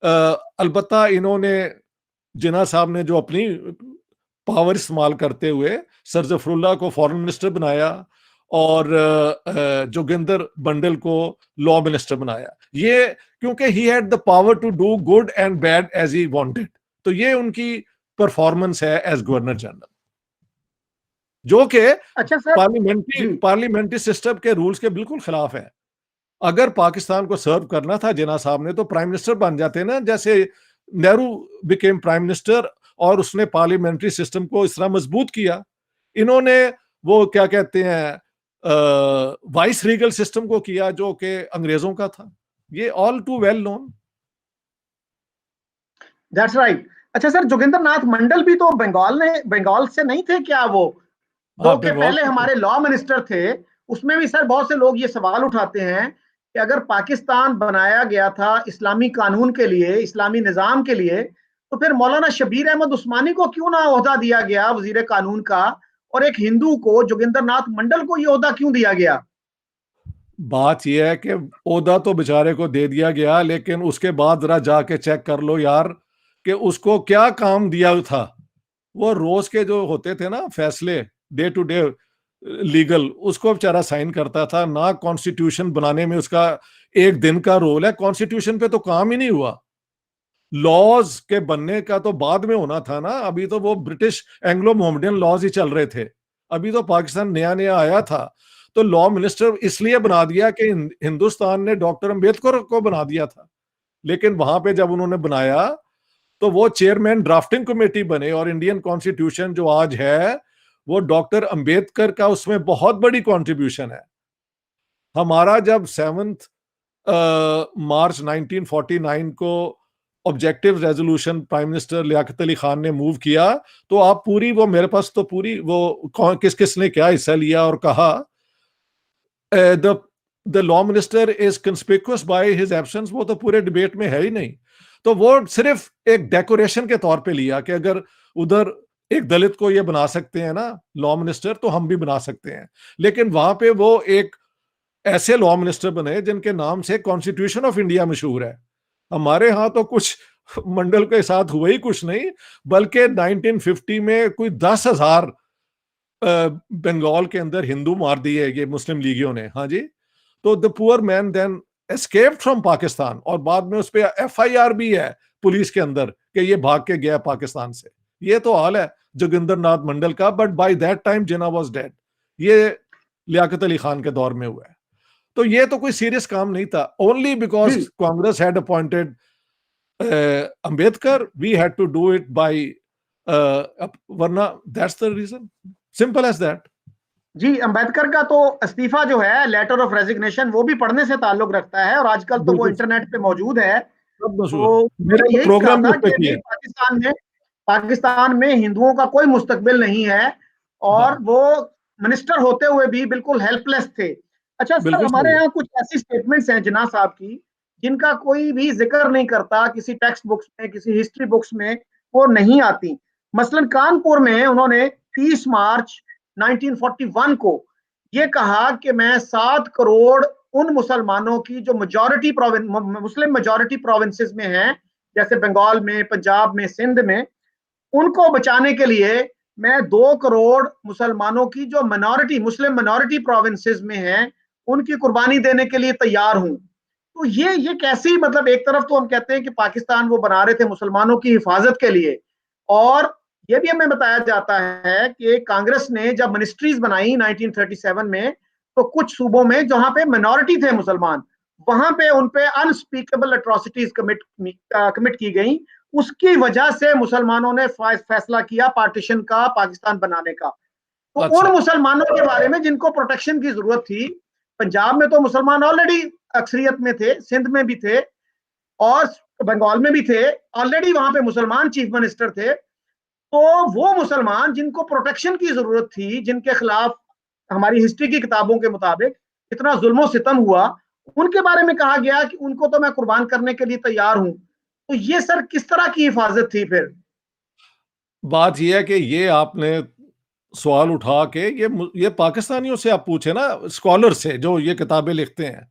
अलबत्ता इन्होंने, जिन्ना साहब ने जो अपनी पावर इस्तेमाल करते हुए सर जफरुल्लाह को फॉरेन मिनिस्टर बनाया और जोगिंदर बंडल को लॉ मिनिस्टर बनाया। ये क्योंकि he had the power to do good and bad as he wanted. तो ये उनकी परफॉर्मेंस है एज गवर्नर जनरल, जो कि अच्छा सर। पार्लियामेंट्री सिस्टम के रूल्स के बिल्कुल खिलाफ है। अगर पाकिस्तान को सर्व करना था जिन्ना साहब ने, तो प्राइम मिनिस्टर बन जाते ना, जैसे नेहरू बिकेम प्राइम मिनिस्टर और उसने पार्लियामेंट्री सिस्टम को इस तरह मजबूत किया। इन्होंने वो क्या कहते हैं वाइस रीगल सिस्टम को किया जो कि अंग्रेजों का था। ये all too well known. That's right. अच्छा सर, जोगिंदर नाथ मंडल भी तो बंगाल से नहीं थे क्या वो? हाँ, जो कि बंगाल पहले हमारे लॉ मिनिस्टर थे। उसमें भी सर बहुत से लोग ये सवाल उठाते हैं कि अगर पाकिस्तान बनाया गया था इस्लामी कानून के लिए, इस्लामी निजाम के लिए, तो फिर मौलाना शबीर अहमद उस्मानी को क्यों ना ओहदा दिया गया वजीर कानून का, और एक हिंदू को, जोगिंदर नाथ मंडल को ये ओहदा क्यों दिया गया? बात यह है कि ओहदा तो बेचारे को दे दिया गया, लेकिन उसके बाद जरा जाके चेक कर लो यार कि उसको क्या काम दिया था। वो रोज के जो होते थे ना फैसले, डे टू डे लीगल, उसको बेचारा साइन करता था ना। कॉन्स्टिट्यूशन बनाने में उसका एक दिन का रोल है। कॉन्स्टिट्यूशन पे तो काम ही नहीं हुआ। लॉज के बनने का तो बाद में होना था ना। अभी तो वो ब्रिटिश एंग्लो मोहम्मडन लॉज ही चल रहे थे। अभी तो पाकिस्तान नया नया आया था। तो लॉ मिनिस्टर इसलिए बना दिया कि हिंदुस्तान ने डॉक्टर अंबेडकर को बना दिया था। लेकिन वहां पे जब उन्होंने बनाया तो वो चेयरमैन ड्राफ्टिंग कमेटी बने, और इंडियन कॉन्स्टिट्यूशन जो आज है वो डॉक्टर अंबेडकर का उसमें बहुत बड़ी कंट्रीब्यूशन है। हमारा जब 7 मार्च 1949 को objective resolution prime minister Liaquat Ali Khan ने मूव किया, तो आप पूरी, वो मेरे पास तो पूरी वो किस किस ने क्या हिस्सा लिया और कहा the the law minister is conspicuous by his absence, वो तो पूरे डिबेट में है ही नहीं। तो वो सिर्फ एक डेकोरेशन के तौर पे लिया कि अगर उधर एक दलित को ये बना सकते हैं ना लॉ मिनिस्टर, तो हम भी बना सकते हैं। लेकिन वहां पे वो एक ऐसे लॉ मिनिस्टर बने जिनके नाम से कॉन्स्टिट्यूशन ऑफ इंडिया मशहूर है। हमारे यहाँ तो कुछ मंडल के साथ हुआ ही कुछ नहीं, बल्कि 1950 में कोई 10,000 बंगाल के अंदर हिंदू मार दिए ये मुस्लिम लीगियों ने, हाँ जी, तो the poor man then escaped from Pakistan, और बाद में उस पर एफआईआर भी है पुलिस के अंदर कि ये भाग के गया पाकिस्तान से। ये तो हाल है जोगिंदर नाथ मंडल का, but by that time Jinnah was dead. ये लियाकत अली खान के दौर में हुआ है। तो ये तो कोई सीरियस काम नहीं था, ओनली बिकॉज जी Congress had appointed Ambedkar we had to do it by, वरना that's the reason, simple as that. जी, अंबेडकर का तो इस्तीफा जो है, लेटर ऑफ रेजिग्नेशन, वो भी पढ़ने से ताल्लुक रखता है, और आजकल तो वो बिल्कुल इंटरनेट पे मौजूद है। सब मशहूर, तो मेरा उन्होंने तो यही कहा प्रोग्राम भी था उस पे कि किया नहीं, है। पाकिस्तान में हिंदुओं का कोई मुस्तकबिल नहीं है, और हाँ वो मिनिस्टर होते हुए भी बिल्कुल हेल्पलेस थे। अच्छा सर, बिल्कुल हमारे सही है। यहाँ कुछ ऐसी स्टेटमेंट्स हैं जिन्ना साहब की, जिनका कोई भी जिक्र नहीं करता किसी टेक्स्ट बुक्स में, किसी हिस्ट्री बुक्स में वो नहीं आती। मसलन कानपुर में उन्होंने 30 मार्च 1941 को ये कहा कि मैं 7 करोड़ उन मुसलमानों की जो मेजॉरिटी मुस्लिम मेजॉरिटी प्रोविंसेस में हैं, जैसे बंगाल में, पंजाब में, सिंध में, उनको बचाने के लिए मैं 2 करोड़ मुसलमानों की जो मिनॉरिटी मुस्लिम मिनॉरिटी प्रोविंसेस में हैं, उनकी कुर्बानी देने के लिए तैयार हूं। तो ये कैसी, मतलब एक तरफ तो हम कहते हैं कि पाकिस्तान वो बना रहे थे मुसलमानों की हिफाजत के लिए, और ये भी हमें बताया जाता है कि कांग्रेस ने जब मिनिस्ट्रीज बनाई 1937 में, तो कुछ सूबों में जहां पे मिनॉरिटी थे मुसलमान, वहां पे उन पे अनस्पीकेबल एट्रोसिटीज कमिट की गई। उसकी वजह से मुसलमानों ने फैसला किया पार्टीशन का, पाकिस्तान बनाने का। तो उन अच्छा मुसलमानों के बारे में जिनको प्रोटेक्शन की जरूरत थी, पंजाब में तो मुसलमान ऑलरेडी अक्सरियत में थे, सिंध में भी थे, और बंगाल में भी थे, ऑलरेडी वहां पे मुसलमान चीफ मिनिस्टर थे। तो वो मुसलमान जिनको प्रोटेक्शन की जरूरत थी, जिनके खिलाफ हमारी हिस्ट्री की किताबों के मुताबिक इतना जुल्म सितम हुआ, उनके बारे में कहा गया कि उनको तो मैं कुर्बान करने के लिए तैयार हूं। तो ये सर किस तरह की हिफाजत थी फिर? बात यह है कि ये आपने सवाल उठा के ये पाकिस्तानियों से आप पूछे ना, स्कॉलर से जो ये किताबें लिखते हैं।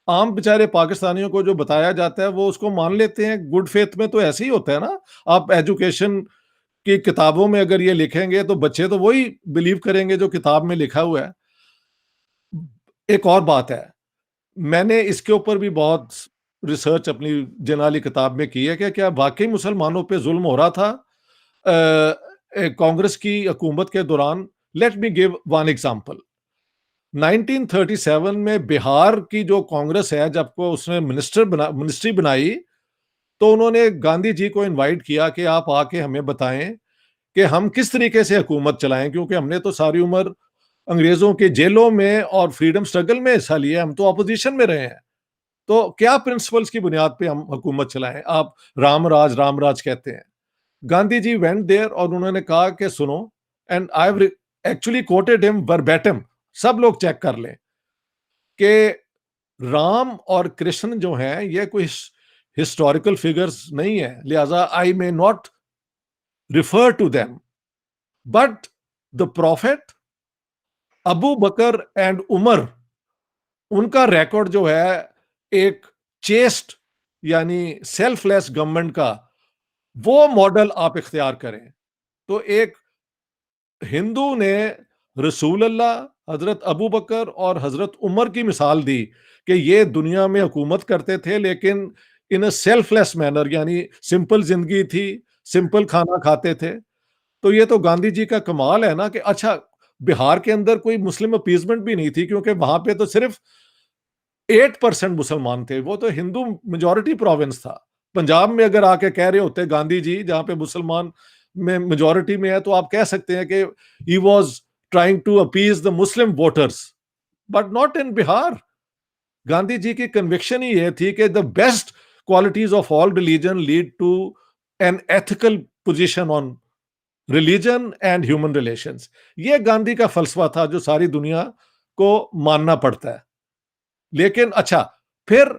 आम बेचारे पाकिस्तानियों को जो बताया जाता है वो उसको मान लेते हैं। गुड फेथ में तो ऐसे ही होता है ना। आप एजुकेशन की किताबों में अगर ये लिखेंगे तो बच्चे तो वही बिलीव करेंगे जो किताब में लिखा हुआ है। एक और बात है, मैंने इसके ऊपर भी बहुत रिसर्च अपनी जनाली किताब में की है कि क्या वाकई मुसलमानों पे जुल्म हो रहा था कांग्रेस की हुकूमत के दौरान। Let me give one example. 1937 में बिहार की जो कांग्रेस है, जब को उसने मिनिस्ट्री बनाई, तो उन्होंने गांधी जी को इनवाइट किया कि आप आके हमें बताएं कि हम किस तरीके से हुकूमत चलाएं, क्योंकि हमने तो सारी उम्र अंग्रेजों के जेलों में और फ्रीडम स्ट्रगल में हिस्सा लिया, हम तो अपोजिशन में रहे हैं। तो क्या प्रिंसिपल्स की बुनियाद पे हम हुकूमत चलाएं? आप राम राज कहते हैं। गांधी जी वेंट देयर और उन्होंने कहा कि सुनो, and I have actually coated him वर्बैटिम, सब लोग चेक कर लें, कि राम और कृष्ण जो हैं ये कोई हिस्टोरिकल फिगर्स नहीं है, लिहाजा I may not refer to them, but the prophet Abu Bakr and Umar, उनका रिकॉर्ड जो है एक चेस्ट यानी सेल्फलेस गवर्नमेंट का, वो मॉडल आप इख्तियार करें। तो एक हिंदू ने रसूल अल्लाह, हजरत अबू बकर और हजरत उमर की मिसाल दी कि ये दुनिया में हुकूमत करते थे लेकिन इन अ सेल्फलेस मैनर, यानी सिंपल जिंदगी थी, सिंपल खाना खाते थे। तो ये तो गांधी जी का कमाल है ना। कि अच्छा, बिहार के अंदर कोई मुस्लिम अपीजमेंट भी नहीं थी, क्योंकि वहां पे तो सिर्फ 8% मुसलमान थे, वो तो हिंदू मेजोरिटी प्रोविंस था। पंजाब में अगर आके कह रहे होते गांधी जी, जहां पे मुसलमान में मेजोरिटी में है, तो आप कह सकते हैं कि he was trying to appease the Muslim voters, but not in Bihar. Gandhi ji की कन्विक्शन ही ये थी कि the best qualities of all religion lead to an ethical position on religion and human relations. ये गांधी का फलसफा था जो सारी दुनिया को मानना पड़ता है। लेकिन अच्छा, फिर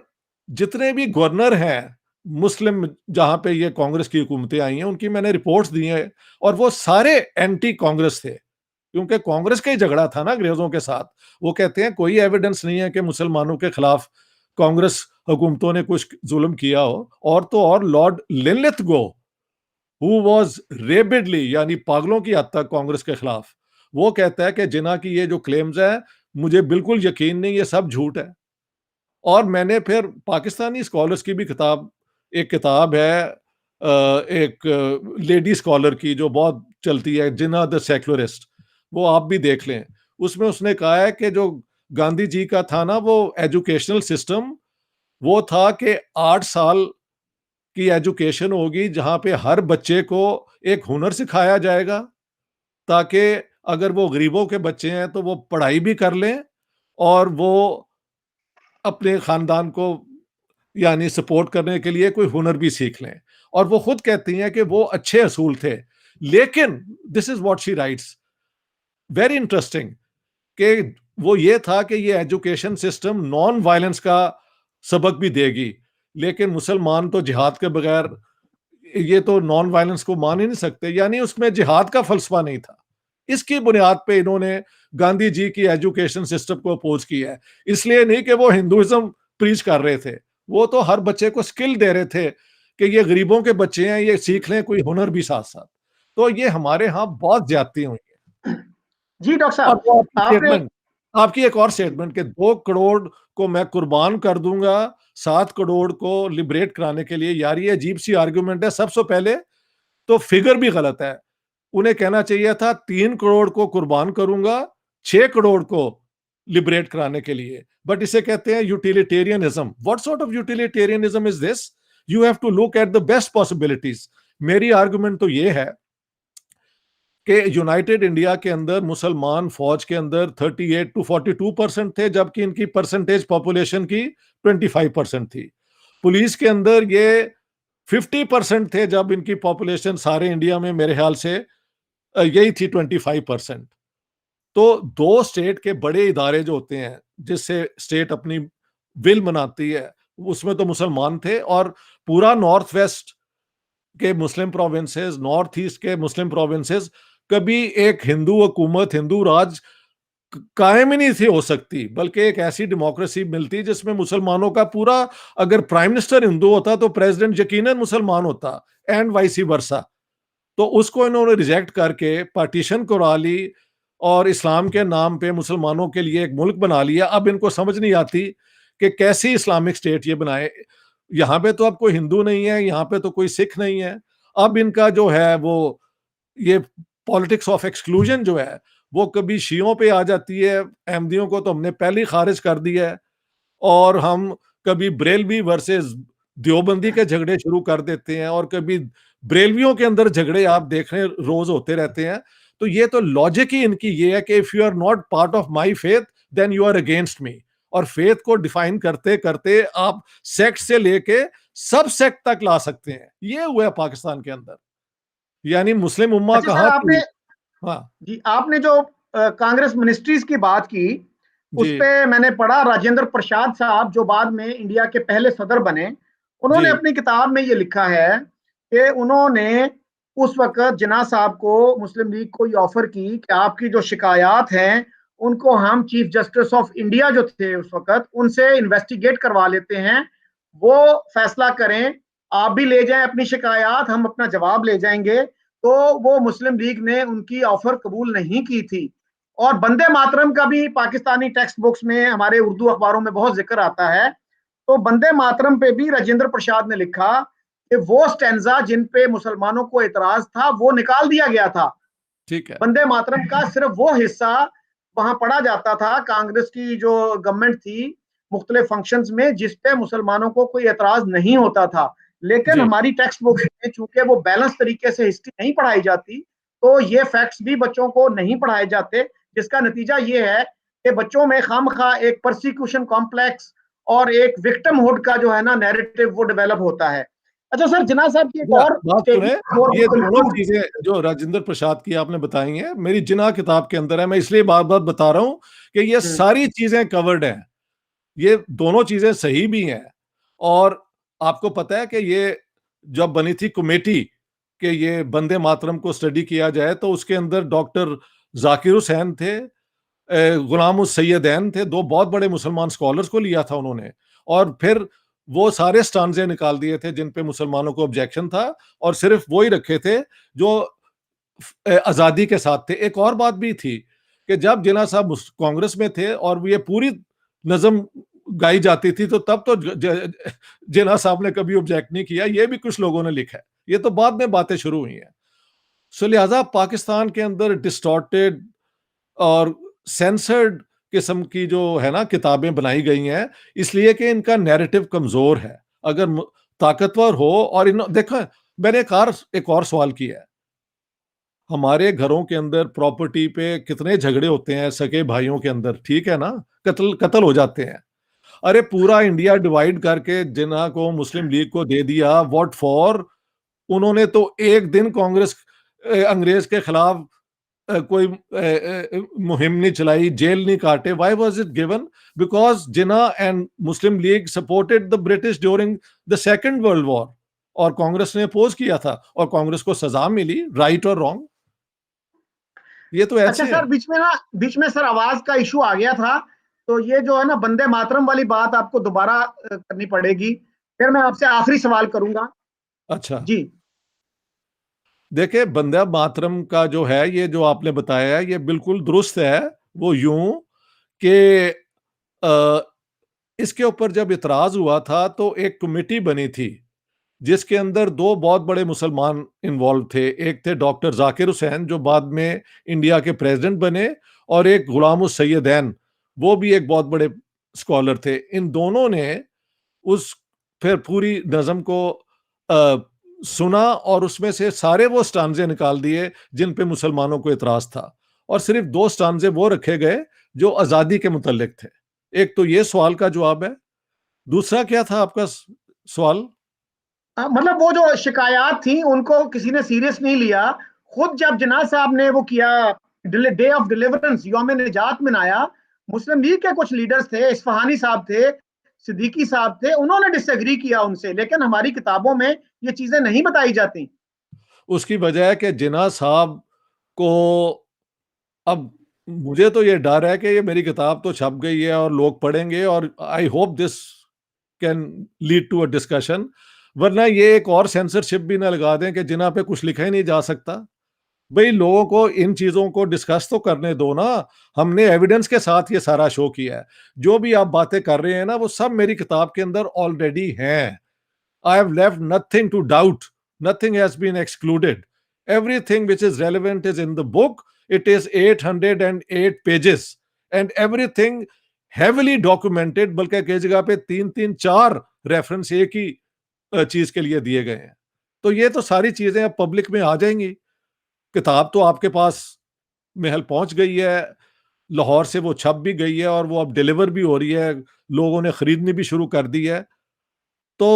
जितने भी गवर्नर हैं मुस्लिम, जहां पे ये कांग्रेस की हुकूमतें आई हैं, उनकी मैंने रिपोर्ट्स दी हैं, और वो सारे एंटी कांग्रेस थे, क्योंकि कांग्रेस का ही झगड़ा था ना अंग्रेजों के साथ। वो कहते हैं कोई एविडेंस नहीं है कि मुसलमानों के खिलाफ कांग्रेस हुकूमतों ने कुछ जुल्म किया हो। और तो और लॉर्ड लिनलिथगो, हु वाज रेबिडली, यानी पागलों की हद तक कांग्रेस के खिलाफ, वो कहता है कि जिन्ना की ये जो क्लेम्स है मुझे बिल्कुल यकीन नहीं, ये सब झूठ है। और मैंने फिर पाकिस्तानी स्कॉलर्स की भी एक किताब है, एक लेडी स्कॉलर की जो बहुत चलती है, जिन्ना द सेक्युलरिस्ट, वो आप भी देख लें। उसमें उसने कहा है कि जो गांधी जी का था ना वो एजुकेशनल सिस्टम, वो था कि 8 साल की एजुकेशन होगी जहां पे हर बच्चे को एक हुनर सिखाया जाएगा, ताकि अगर वो गरीबों के बच्चे हैं तो वो पढ़ाई भी कर लें और वो अपने खानदान को यानी सपोर्ट करने के लिए कोई हुनर भी सीख लें। और वो खुद कहती हैं कि वो अच्छे असूल थे, लेकिन this is what she writes, very interesting, कि वो ये था कि ये एजुकेशन सिस्टम नॉन वायलेंस का सबक भी देगी, लेकिन मुसलमान तो जिहाद के बगैर ये तो नॉन वायलेंस को मान ही नहीं सकते, यानी उसमें जिहाद का फलसफा नहीं था। इसकी बुनियाद पे इन्होंने गांधी जी की एजुकेशन सिस्टम को अपोज किया है। इसलिए नहीं कि वो हिंदुइज्म प्रीच कर रहे थे, वो तो हर बच्चे को स्किल दे रहे थे कि ये गरीबों के बच्चे हैं, ये सीख लें कोई हुनर भी साथ साथ। तो ये हमारे यहाँ बहुत ज्यादती हुई है। जी डॉक्टर और साहब, वो आपकी आपने स्टेटमेंट, आपकी एक और स्टेटमेंट कि 2 करोड़ को मैं कुर्बान कर दूंगा 7 करोड़ को लिबरेट कराने के लिए, यार ये अजीब सी आर्ग्यूमेंट है। सबसे पहले तो फिगर भी गलत है। उन्हें कहना चाहिए था 3 करोड़ को कुर्बान करूंगा 6 करोड़ को लिबरेट कराने के लिए। बट इसे कहते हैं utilitarianism. What sort of utilitarianism is this? You have to look at the best possibilities. मेरी आर्गुमेंट तो ये है कि यूनाइटेड इंडिया के अंदर मुसलमान फौज के अंदर 38 to 42% थे, जबकि इनकी परसेंटेज पॉपुलेशन की 25% थी। पुलिस के अंदर ये 50% थे, जब इनकी पॉपुलेशन सारे इंडिया में मेरे ख्याल से यही थी 25%। तो दो स्टेट के बड़े इदारे जो होते हैं जिससे स्टेट अपनी विल बनाती है, उसमें तो मुसलमान थे। और पूरा नॉर्थ वेस्ट के मुस्लिम प्रोविंसेस, नॉर्थ ईस्ट के मुस्लिम प्रोविंसेस, कभी एक हिंदू हुकूमत, हिंदू राज कायम ही नहीं थी हो सकती, बल्कि एक ऐसी डेमोक्रेसी मिलती जिसमें मुसलमानों का पूरा, अगर प्राइम मिनिस्टर हिंदू होता तो प्रेसिडेंट यकीनन मुसलमान होता, एंड वाइसी वर्सा। तो उसको इन्होंने रिजेक्ट करके पार्टीशन करा ली और इस्लाम के नाम पे मुसलमानों के लिए एक मुल्क बना लिया। अब इनको समझ नहीं आती कि कैसी इस्लामिक स्टेट ये बनाए। यहाँ पे तो अब कोई हिंदू नहीं है, यहाँ पे तो कोई सिख नहीं है। अब इनका जो है वो ये पॉलिटिक्स ऑफ एक्सक्लूजन जो है वो कभी शियों पे आ जाती है। अहमदियों को तो हमने पहले ही खारिज कर दिया है। और हम कभी बरेलवी वर्सेस देवबंदी के झगड़े शुरू कर देते हैं, और कभी बरेलवियों के अंदर झगड़े आप देख रहे हैं रोज होते रहते हैं। तो ये तो लॉजिक ही इनकी ये है कि if you are not part of my faith then you are against me. और फेथ को डिफाइन करते करते आप सेक्ट से लेके सब सेक्ट तक ला सकते हैं। ये हुआ है पाकिस्तान के अंदर, यानी मुस्लिम उम्मा अच्छा सर, कहाँ आपने थी। हाँ जी आपने जो कांग्रेस मिनिस्ट्रीज की बात की, उस जी पे मैंने पढ़ा, राजेंद्र प्रसाद साहब जो बाद में इंडिया के पहले सदर बने, उन्होंने जी अपनी किताब में ये लिखा है कि उन्होंने उस वक्त जिन्ना साहब को, मुस्लिम लीग को ये ऑफर की कि आपकी जो शिकायत हैं उनको हम चीफ जस्टिस ऑफ इंडिया जो थे उस वक्त, उनसे इन्वेस्टिगेट करवा लेते हैं, वो फैसला करें, आप भी ले जाएं अपनी शिकायत, हम अपना जवाब ले जाएंगे। तो वो मुस्लिम लीग ने उनकी ऑफर कबूल नहीं की थी। और बंदे मातरम का भी पाकिस्तानी टेक्स्ट बुक्स में, हमारे उर्दू अखबारों में बहुत जिक्र आता है। तो बंदे मातरम पे भी राजेंद्र प्रसाद ने लिखा कि वो स्टेंजा जिन पे मुसलमानों को एतराज था वो निकाल दिया गया था। ठीक है। वंदे मातरम का सिर्फ वो हिस्सा वहां पढ़ा जाता था, कांग्रेस की जो गवर्नमेंट थी मुख्तलिफ फंक्शंस में, जिस पे मुसलमानों को कोई एतराज नहीं होता था। लेकिन जी हमारी टेक्स्ट बुक में चूंकि वो बैलेंस तरीके से हिस्ट्री नहीं पढ़ाई जाती, तो ये फैक्ट्स भी बच्चों को नहीं पढ़ाए जाते, जिसका नतीजा ये है कि बच्चों में खामखा एक परसिक्यूशन कॉम्प्लेक्स और एक विक्टिमहुड का जो है ना नैरेटिव वो डेवलप होता है। अच्छा सर, जिन्ना साहब की एक या और बात सुने, स्टेटमेंट और ये दोनों चीजें जो राजेंद्र प्रसाद की आपने बताई हैं मेरी जिन्ना किताब के अंदर है। मैं इसलिए बार बार बता रहा हूं कि ये सारी चीजें कवर्ड हैं, ये दोनों चीजें सही भी हैं। और आपको पता है कि ये जब बनी थी कमेटी कि ये वंदे मातरम को स्टडी किया जाए, तो उसके अंदर डॉक्टर जाकिर हुसैन थे, गुलाम उस सैयदैन थे, दो बहुत बड़े मुसलमान स्कॉलर्स को लिया था उन्होंने। और फिर वो सारे स्टांजे निकाल दिए थे जिन पे मुसलमानों को ऑब्जेक्शन था, और सिर्फ वो ही रखे थे जो आजादी के साथ थे। एक और बात भी थी कि जब जिन्ना साहब कांग्रेस में थे और ये पूरी नज़म गाई जाती थी, तो तब तो जिन्ना साहब ने कभी ऑब्जेक्ट नहीं किया। ये भी कुछ लोगों ने लिखा है, ये तो बाद में बातें शुरू हुई हैं। सो लिहाजा पाकिस्तान के अंदर डिस्टॉर्टेड और सेंसर्ड किस्म की जो है ना किताबें बनाई गई हैं, इसलिए कि इनका नैरेटिव कमजोर है। अगर ताकतवर हो और इन देखो, मैंने एक और सवाल किया है। हमारे घरों के अंदर प्रॉपर्टी पे कितने झगड़े होते हैं सगे भाइयों के अंदर, ठीक है ना? कत्ल कत्ल हो जाते हैं। अरे पूरा इंडिया डिवाइड करके जिन्ना को मुस्लिम लीग को दे दिया, व्हाट फॉर? उन्होंने तो एक दिन कांग्रेस अंग्रेज के खिलाफ कोई मुहिम नहीं चलाई, जेल नहीं काटे। Why was it given? Because Jinnah and Muslim league supported the British during the second world war, और कांग्रेस ने अपोज किया था और कांग्रेस को सजा मिली, राइट और रॉन्ग। ये तो अच्छा ऐसे सर, है। बीच में सर आवाज का इशू आ गया था, तो ये जो है ना वंदे मातरम वाली बात आपको दोबारा करनी पड़ेगी। फिर मैं आपसे आखिरी सवाल करूंगा। अच्छा, जी। देखिए बंदे मातरम का जो है, ये जो आपने बताया ये बिल्कुल दुरुस्त है। वो यूं कि अ, इसके ऊपर जब इतराज हुआ था तो एक कमेटी बनी थी जिसके अंदर दो बहुत बड़े मुसलमान इन्वॉल्व थे। एक थे डॉक्टर जाकिर हुसैन जो बाद में इंडिया के प्रेसिडेंट बने, और एक गुलाम उस सैयदैन, वो भी एक बहुत बड़े स्कॉलर थे। इन दोनों ने उस फिर पूरी नज़म को अ, सुना और उसमें से सारे वो स्टांजे निकाल दिए जिन पे मुसलमानों को इतराज था, और सिर्फ दो स्टांजे वो रखे गए जो आज़ादी के मुतल्लिक थे। एक तो ये सवाल का जवाब है। दूसरा क्या था आपका सवाल? मतलब वो जो शिकायत थी उनको किसी ने सीरियस नहीं लिया। खुद जब जिन्ना साहब ने वो किया, डे ऑफ डिलीवरेंस, यौम निजात मनाया, मुस्लिम लीग के कुछ लीडर्स थे, इस्फहानी साहब थे, सिद्दीकी साहब थे, उन्होंने डिसएग्री किया उनसे, लेकिन हमारी किताबों में ये चीजें नहीं बताई जाती। उसकी वजह है कि जिन्ना साहब को, अब मुझे तो ये डर है कि ये मेरी किताब तो छप गई है और लोग पढ़ेंगे, और I hope this can lead to a discussion, वरना ये एक और सेंसरशिप भी ना लगा दें कि जिन्ना पे कुछ लिखा ही नहीं जा सकता। भाई लोगों को इन चीजों को डिस्कस तो करने दो ना। हमने एविडेंस के साथ ये सारा शो किया है। जो भी आप बातें कर रहे हैं ना, वो सब मेरी किताब के अंदर ऑलरेडी हैं। I have left nothing to doubt. Nothing has been excluded. Everything which is relevant is in the book. It is 808 pages and everything heavily documented. बल्कि कई जगह पे तीन तीन चार रेफरेंस एक ही चीज के लिए दिए गए हैं। तो ये तो सारी चीजें अब पब्लिक में आ जाएंगी। किताब तो आपके पास महल पहुंच गई है, लाहौर से वो छप भी गई है और वो अब डिलीवर भी हो रही है, लोगों ने खरीदनी भी शुरू कर दी है। तो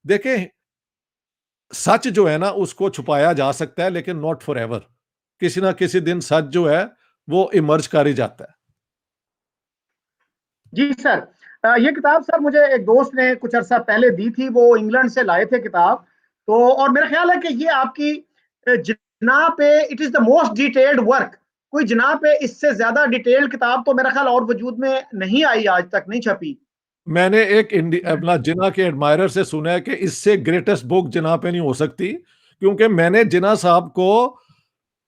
देखें, सच जो है ना उसको छुपाया जा सकता है लेकिन नॉट फॉर एवर। किसी ना किसी दिन सच जो है वो इमर्ज कर ही जाता है। जी सर। ये किताब सर मुझे एक दोस्त ने कुछ अरसा पहले दी थी, वो इंग्लैंड से लाए थे किताब। तो और मेरा ख्याल है कि ये आपकी जिन्ना पे it is the most detailed work. कोई जिन्ना पे इससे ज्यादा डिटेल्ड किताब तो मेरा ख्याल और वजूद में नहीं आई, आज तक नहीं छपी। मैंने एक अपना जिना के एडमायरर से सुना है कि इससे ग्रेटेस्ट बुक जिना पे नहीं हो सकती, क्योंकि मैंने जिना साहब को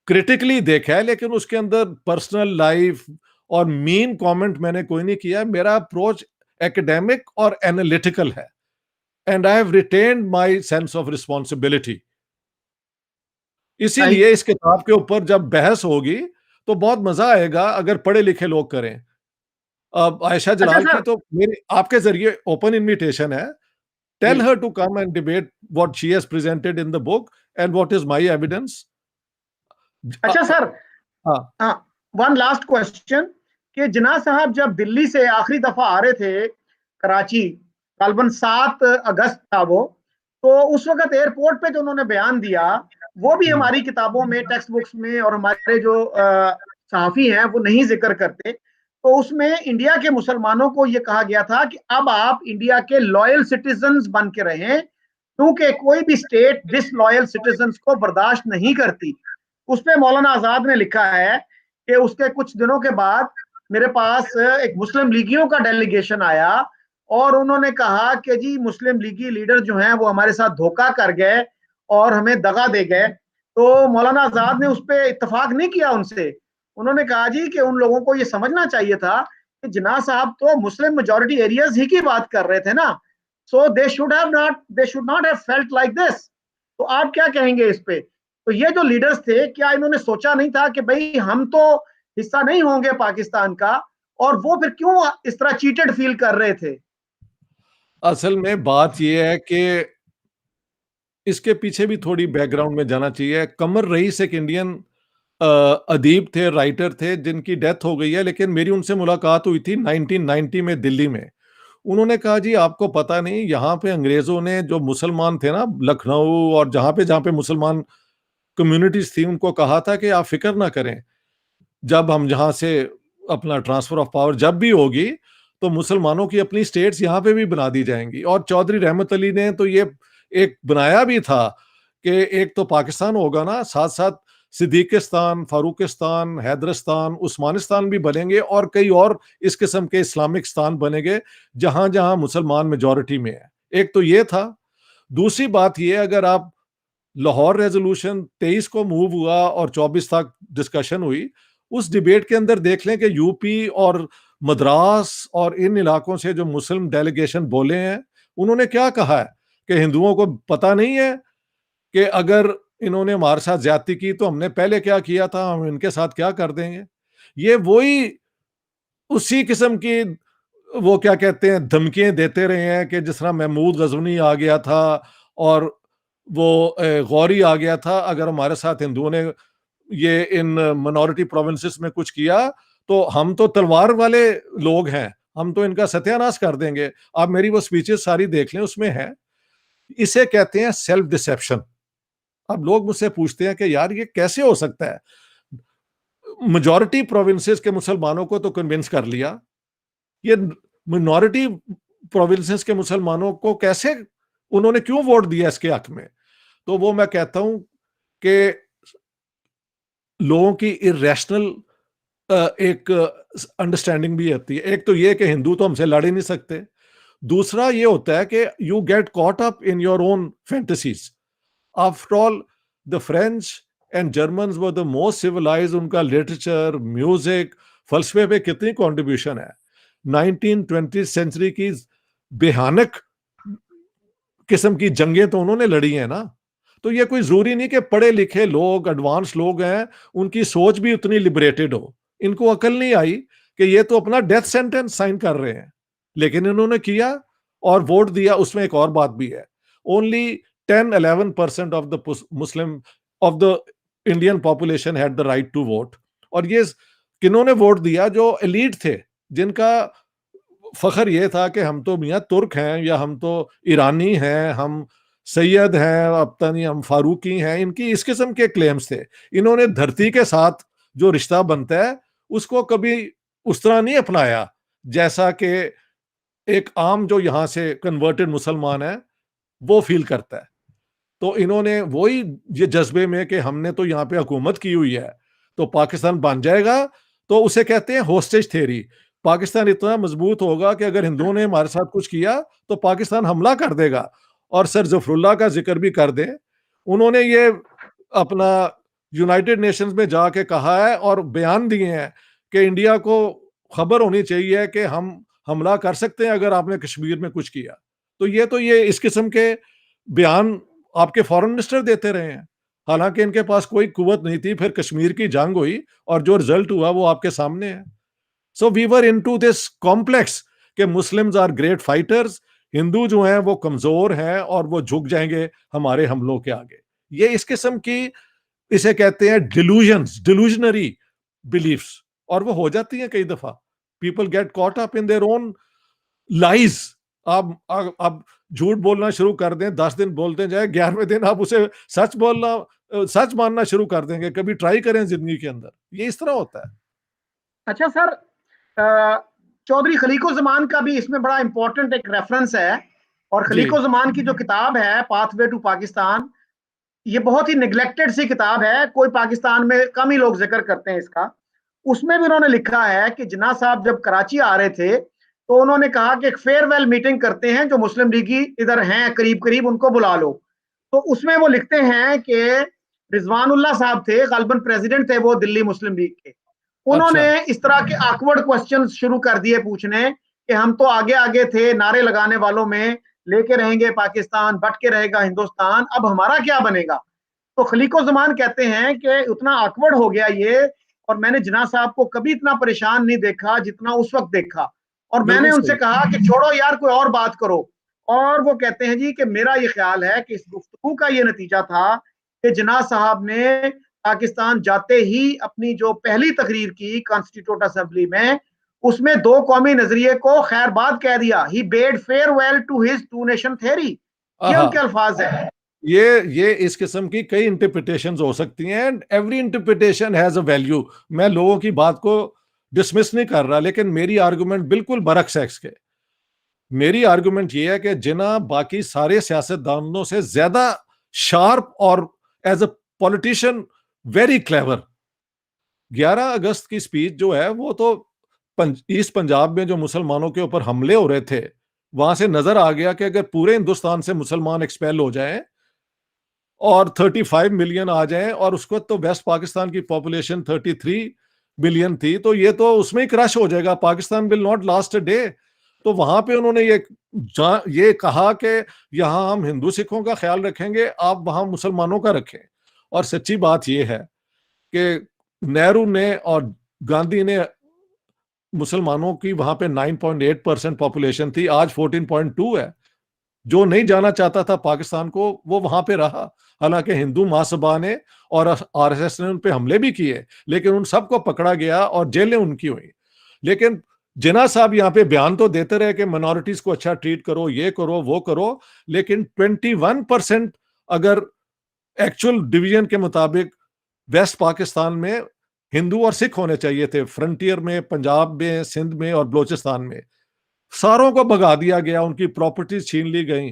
क्रिटिकली देखा है लेकिन उसके अंदर पर्सनल लाइफ और मीन कमेंट मैंने कोई नहीं किया। मेरा अप्रोच एकेडमिक और एनालिटिकल है, and I have retained my sense of responsibility. I. इसीलिए इस किताब के ऊपर जब बहस होगी तो बहुत मजा आएगा अगर पढ़े लिखे लोग करें। अब आयशा अच्छा जलाल की सर। तो मेरी आपके जरिए ओपन इनविटेशन है। जी। Tell her to come and debate what she has presented in the book and what is my evidence. अच्छा सर, हाँ, हाँ, वन लास्ट क्वेश्चन, कि जिन्ना साहब जब दिल्ली से आखिरी दफा आ रहे थे कराची, तकरीबन 7 अगस्त था वो, तो उस वक्त एयरपोर्ट पे जो उन्होंने बयान दिया, वो भी हमारी किताबों में, टेक्स्ट बुक्स में, और हमारे जो सहाफी हैं वो नहीं जिक्र करते। तो उसमें इंडिया के मुसलमानों को ये कहा गया था कि अब आप इंडिया के लॉयल सिटीजन्स बन के रहें, क्योंकि कोई भी स्टेट डिसलॉयल सिटीजन्स को बर्दाश्त नहीं करती। उस पे मौलाना आजाद ने लिखा है कि उसके कुछ दिनों के बाद मेरे पास एक मुस्लिम लीगियों का डेलीगेशन आया, और उन्होंने कहा कि जी मुस्लिम लीगी लीडर जो हैं वो हमारे साथ धोखा कर गए और हमें दगा दे गए। तो मौलाना आजाद ने उस पर इत्तेफाक नहीं किया उनसे। उन्होंने कहा जी कि उन लोगों को ये समझना चाहिए था कि जिन्ना साहब तो मुस्लिम मेजोरिटी एरियाज ही की बात कर रहे थे ना, so they should not have felt like this. तो आप क्या कहेंगे इस पे? तो ये जो लीडर्स थे, क्या इन्होंने सोचा नहीं था कि भाई हम तो हिस्सा नहीं होंगे पाकिस्तान का, और वो फिर क्यों इस तरह चीटेड फील कर रहे थे? असल में बात ये है कि इसके पीछे भी थोड़ी बैकग्राउंड में जाना चाहिए। कमर रईस एक इंडियन अदीब थे, राइटर थे, जिनकी डेथ हो गई है, लेकिन मेरी उनसे मुलाकात हुई थी 1990 में दिल्ली में। उन्होंने कहा जी आपको पता नहीं, यहाँ पे अंग्रेजों ने जो मुसलमान थे ना लखनऊ और जहाँ पे मुसलमान कम्युनिटीज थी, उनको कहा था कि आप फिक्र ना करें, जब हम यहाँ से अपना ट्रांसफर ऑफ पावर जब भी होगी तो मुसलमानों की अपनी स्टेट्स यहाँ पे भी बना दी जाएंगी। और चौधरी रहमत अली ने तो ये एक बनाया भी था कि एक तो पाकिस्तान होगा ना, साथ साथ सिद्दीकिस्तान, फारूकिस्तान, हैदरिस्तान, उस्मानिस्तान भी बनेंगे और कई और इस किस्म के इस्लामिक स्थान बनेंगे जहां जहां मुसलमान मेजोरिटी में है। एक तो ये था। दूसरी बात ये, अगर आप लाहौर रेजोल्यूशन 23 को मूव हुआ और 24 तक डिस्कशन हुई, उस डिबेट के अंदर देख लें कि यूपी और मद्रास और इन इलाकों से जो मुस्लिम डेलीगेशन बोले हैं, उन्होंने क्या कहा है कि हिंदुओं को पता नहीं है कि अगर इन्होंने हमारे साथ ज्यादती की तो हमने पहले क्या किया था, हम इनके साथ क्या कर देंगे। ये वही उसी किस्म की वो क्या कहते हैं धमकियां देते रहे हैं कि जिस तरह महमूद गजनी आ गया था और वो गौरी आ गया था, अगर हमारे साथ हिंदुओं ने ये इन मिनॉरिटी प्रोविंसेस में कुछ किया तो हम तो तलवार वाले लोग हैं, हम तो इनका सत्यानाश कर देंगे। आप मेरी वो स्पीचेस सारी देख लें, उसमें है। इसे कहते हैं सेल्फ डिसेप्शन। अब लोग मुझसे पूछते हैं कि यार ये कैसे हो सकता है, मेजॉरिटी प्रोविंसेस के मुसलमानों को तो कन्विंस कर लिया, ये मिनॉरिटी प्रोविंसेस के मुसलमानों को कैसे, उन्होंने क्यों वोट दिया इसके हक में? तो वो मैं कहता हूं कि लोगों की इरेशनल एक अंडरस्टैंडिंग भी आती है। एक तो ये कि हिंदू तो हमसे लड़ ही नहीं सकते। दूसरा ये होता है कि you get caught up in your own fantasies. After all the French and Germans were the most civilised, उनका लिटरेचर, म्यूजिक, फलसफे पे कितनी कंट्रीब्यूशन है। 1920 सेंचुरी की बेहानक किस्म की जंगें तो उन्होंने लड़ी हैं ना। तो ये कोई जरूरी नहीं कि पढ़े लिखे लोग, एडवांस लोग हैं, उनकी सोच भी उतनी लिबरेटेड हो। इनको अकल नहीं आई कि ये तो अपना डेथ सेंटेंस साइन कर रहे हैं, लेकिन इन्होंने किया और वोट दिया। उसमें एक और बात भी है, only 10-11% of the Muslim of the Indian population had the right to vote. और ये किन्होंने वोट दिया? जो एलीट थे, जिनका फखर ये था कि हम तो मियाँ तुर्क हैं, या हम तो ईरानी हैं, हम सैयद हैं, अब तक नहीं हम फारूकी हैं। इनकी इस किस्म के क्लेम्स थे। इन्होंने धरती के साथ जो रिश्ता बनता है उसको कभी उस तरह नहीं अपनाया जैसा कि एक आम जो यहाँ से कन्वर्टेड मुसलमान है वो फील करता है। तो इन्होंने वही ये जज्बे में कि हमने तो यहाँ पे हुकूमत की हुई है तो पाकिस्तान बन जाएगा, तो उसे कहते हैं होस्टेज थ्योरी। पाकिस्तान इतना मजबूत होगा कि अगर हिंदुओं ने हमारे साथ कुछ किया तो पाकिस्तान हमला कर देगा। और सर जफरुल्लाह का जिक्र भी कर दें, उन्होंने ये अपना यूनाइटेड नेशंस में जाके कहा है और बयान दिए हैं कि इंडिया को खबर होनी चाहिए कि हम हमला कर सकते हैं अगर आपने कश्मीर में कुछ किया। तो ये इस किस्म के बयान आपके फॉरेन मिनिस्टर देते रहे हैं, हालांकि इनके पास कोई कुवत नहीं थी। फिर कश्मीर की जंग हुई और जो रिजल्ट हुआ वो आपके सामने है। So we were into this complex कि Muslims are great fighters, Hindu जो हैं वो कमजोर हैं और वो झुक जाएंगे हमारे हमलों के आगे। ये इस किस्म की, इसे कहते हैं डिलूजन्स, डिलूजनरी बिलीफ्स। और वो हो जाती हैं कई दफा। People get caught up in their own lies. आप झूठ बोलना शुरू कर दें, 10 दिन बोलते जाए, 11वें दिन आप उसे सच मानना शुरू कर देंगे। कभी ट्राई करें जिंदगी के अंदर, ये इस तरह होता है। अच्छा सर, चौधरी खलीकुज़्ज़मान का भी इसमें बड़ा इंपॉर्टेंट एक रेफरेंस है। और जी खलीकुज़्ज़मान की जो किताब है पाथवे टू पाकिस्तान, ये बहुत ही निगलेक्टेड सी किताब है, कोई पाकिस्तान में कम ही लोग जिक्र करते हैं इसका। उसमें भी उन्होंने लिखा है कि जिन्ना साहब जब कराची आ रहे थे तो उन्होंने कहा कि एक फेयरवेल मीटिंग करते हैं, जो मुस्लिम लीगी इधर हैं करीब करीब उनको बुला लो। तो उसमें वो लिखते हैं कि रिजवानुल्लाह साहब थे, गालिबन प्रेसिडेंट थे वो दिल्ली मुस्लिम लीग के। अच्छा। उन्होंने इस तरह के ऑकवर्ड क्वेश्चन शुरू कर दिए पूछने कि हम तो आगे आगे थे नारे लगाने वालों में, लेके रहेंगे पाकिस्तान, बट के रहेगा हिंदुस्तान, अब हमारा क्या बनेगा। तो खलीको जमान कहते हैं कि उतना ऑकवर्ड हो गया ये, और मैंने जिन्ना साहब को कभी इतना परेशान नहीं देखा जितना उस वक्त देखा। और मैंने बिल्कुल उनसे सही। कहा कि छोड़ो यार, कोई और बात करो। और वो कहते हैं जी कि मेरा ये ख्याल है कि इस गुफ्तगू का ये नतीजा था कि जिन्ना साहब ने पाकिस्तान जाते ही अपनी जो पहली तकरीर की कॉन्स्टिट्यूट असेंबली में, उसमें दो कौमी नजरिए को खैरबाद कह दिया। He bade farewell to his two nation theory, ये आहा। उनके अल्फाज है। ये इस किस्म की कई इंटरप्रिटेशंस हो सकती हैं, and every interpretation has a value. मैं लोगों की बात को डिसमिस नहीं कर रहा, लेकिन मेरी आर्गुमेंट बिल्कुल बरक्स है इसके। मेरी आर्गुमेंट ये है कि जिना बाकी सारे सियासतदानों से ज्यादा शार्प और as a politician very clever. 11 August की स्पीच जो है वो तो ईस्ट पंजाब में जो मुसलमानों के ऊपर हमले हो रहे थे, वहां से नजर आ गया कि अगर पूरे हिंदुस्तान से मुसलमान एक्सपेल हो जाएं और 35 मिलियन आ जाएं, और उसको तो वेस्ट पाकिस्तान की पॉपुलेशन 33 मिलियन थी, तो ये तो उसमें ही क्रश हो जाएगा, Pakistan will not last a day. तो वहां पे उन्होंने ये कहा कि यहां हम हिंदू सिखों का ख्याल रखेंगे, आप वहां मुसलमानों का रखें। और सच्ची बात यह है कि नेहरू ने और गांधी ने, मुसलमानों की वहां पे 9.8% पॉपुलेशन थी, आज 14.2 है। जो नहीं जाना चाहता था पाकिस्तान को वो वहां पे रहा। हालांकि हिंदू महासभा ने और आरएसएस ने उन पे हमले भी किए, लेकिन उन सबको पकड़ा गया और जेलें उनकी हुई। लेकिन जिन्ना साहब यहाँ पे बयान तो देते रहे कि माइनॉरिटीज को अच्छा ट्रीट करो, ये करो वो करो, लेकिन 21% अगर एक्चुअल डिवीजन के मुताबिक वेस्ट पाकिस्तान में हिंदू और सिख होने चाहिए थे, फ्रंटियर में, पंजाब में, सिंध में और बलोचिस्तान में, सारों को भगा दिया गया, उनकी प्रॉपर्टीज छीन ली गई।